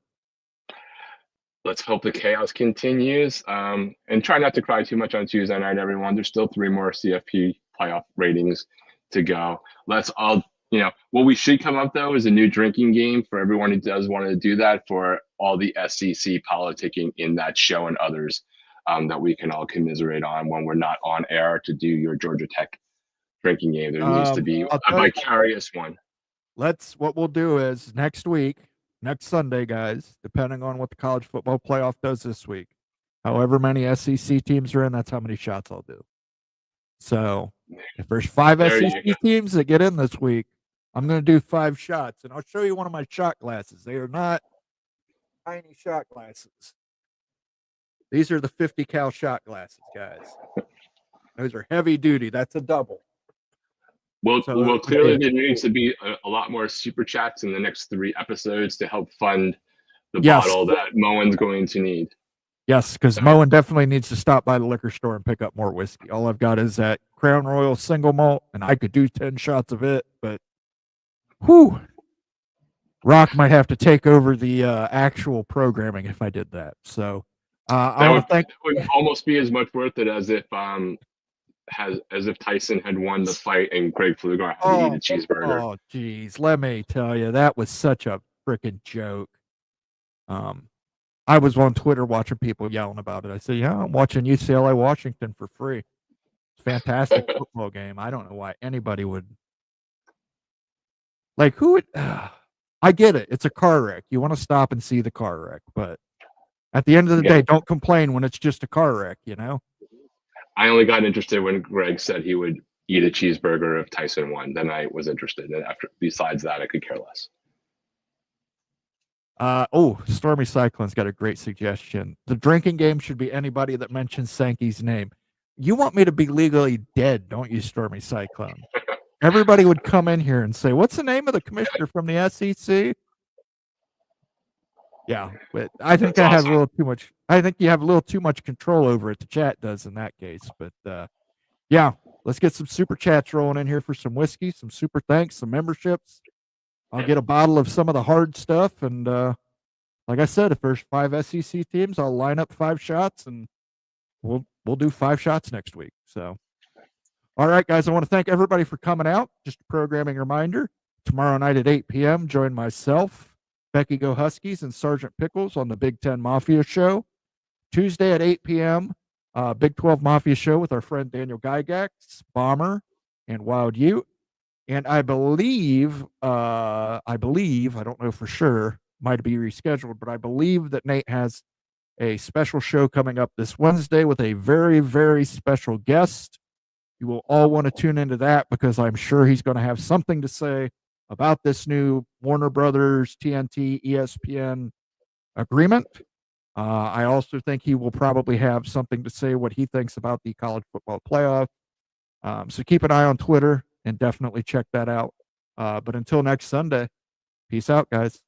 Speaker 2: Let's hope the chaos continues, and try not to cry too much on Tuesday night, everyone. There's still 3 more CFP playoff ratings to go. Let's all, what we should come up though is a new drinking game for everyone who does want to do that, for all the SEC politicking in that show and others, that we can all commiserate on when we're not on air to do your Georgia Tech drinking game. There needs to be a vicarious one.
Speaker 1: What we'll do is next Sunday, guys, depending on what the college football playoff does this week, however many SEC teams are in, that's how many shots I'll do. So if there's 5 SEC teams that get in this week, I'm going to do 5 shots, and I'll show you one of my shot glasses. They are not tiny shot glasses. These are the 50 cal shot glasses, guys. Those are heavy duty. That's a double.
Speaker 2: Well, clearly there needs to be a lot more super chats in the next 3 episodes to help fund the bottle that Moen's going to need.
Speaker 1: Yes, because Moen definitely needs to stop by the liquor store and pick up more whiskey. All I've got is that Crown Royal single malt, and I could do 10 shots of it, but whew. Rock might have to take over the actual programming if I did that. So I want to thank.
Speaker 2: It would almost be as much worth it as if Tyson had won the fight and Craig Flugar had to eat a cheeseburger.
Speaker 1: Oh, geez. Let me tell you, that was such a freaking joke. I was on Twitter watching people yelling about it. I said, I'm watching UCLA Washington for free. Fantastic football game. I don't know why anybody would. Like, who would. I get it. It's a car wreck. You want to stop and see the car wreck. But at the end of the day, don't complain when it's just a car wreck,
Speaker 2: I only got interested when Greg said he would eat a cheeseburger if Tyson won. Then I was interested. And besides that, I could care less.
Speaker 1: Stormy Cyclone's got a great suggestion. The drinking game should be anybody that mentions Sankey's name. You want me to be legally dead, don't you, Stormy Cyclone? Everybody would come in here and say, what's the name of the commissioner from the SEC? Yeah, but I think I have a little too much. I think you have a little too much control over it. The chat does in that case. But yeah, let's get some super chats rolling in here for some whiskey, some super thanks, some memberships. I'll get a bottle of some of the hard stuff. And like I said, if there's 5 SEC teams, I'll line up 5 shots and we'll do 5 shots next week. So, all right, guys, I want to thank everybody for coming out. Just a programming reminder, tomorrow night at 8 p.m., join myself, Becky Go Huskies, and Sergeant Pickles on the Big Ten Mafia Show. Tuesday at 8 p.m., Big 12 Mafia Show with our friend Daniel Gygax, Bomber, and Wild Ute. And I believe, I don't know for sure, might be rescheduled, but I believe that Nate has a special show coming up this Wednesday with a very, very special guest. You will all want to tune into that because I'm sure he's going to have something to say about this new Warner Brothers, TNT, ESPN agreement. I also think he will probably have something to say what he thinks about the college football playoff. So keep an eye on Twitter and definitely check that out. But until next Sunday, peace out, guys.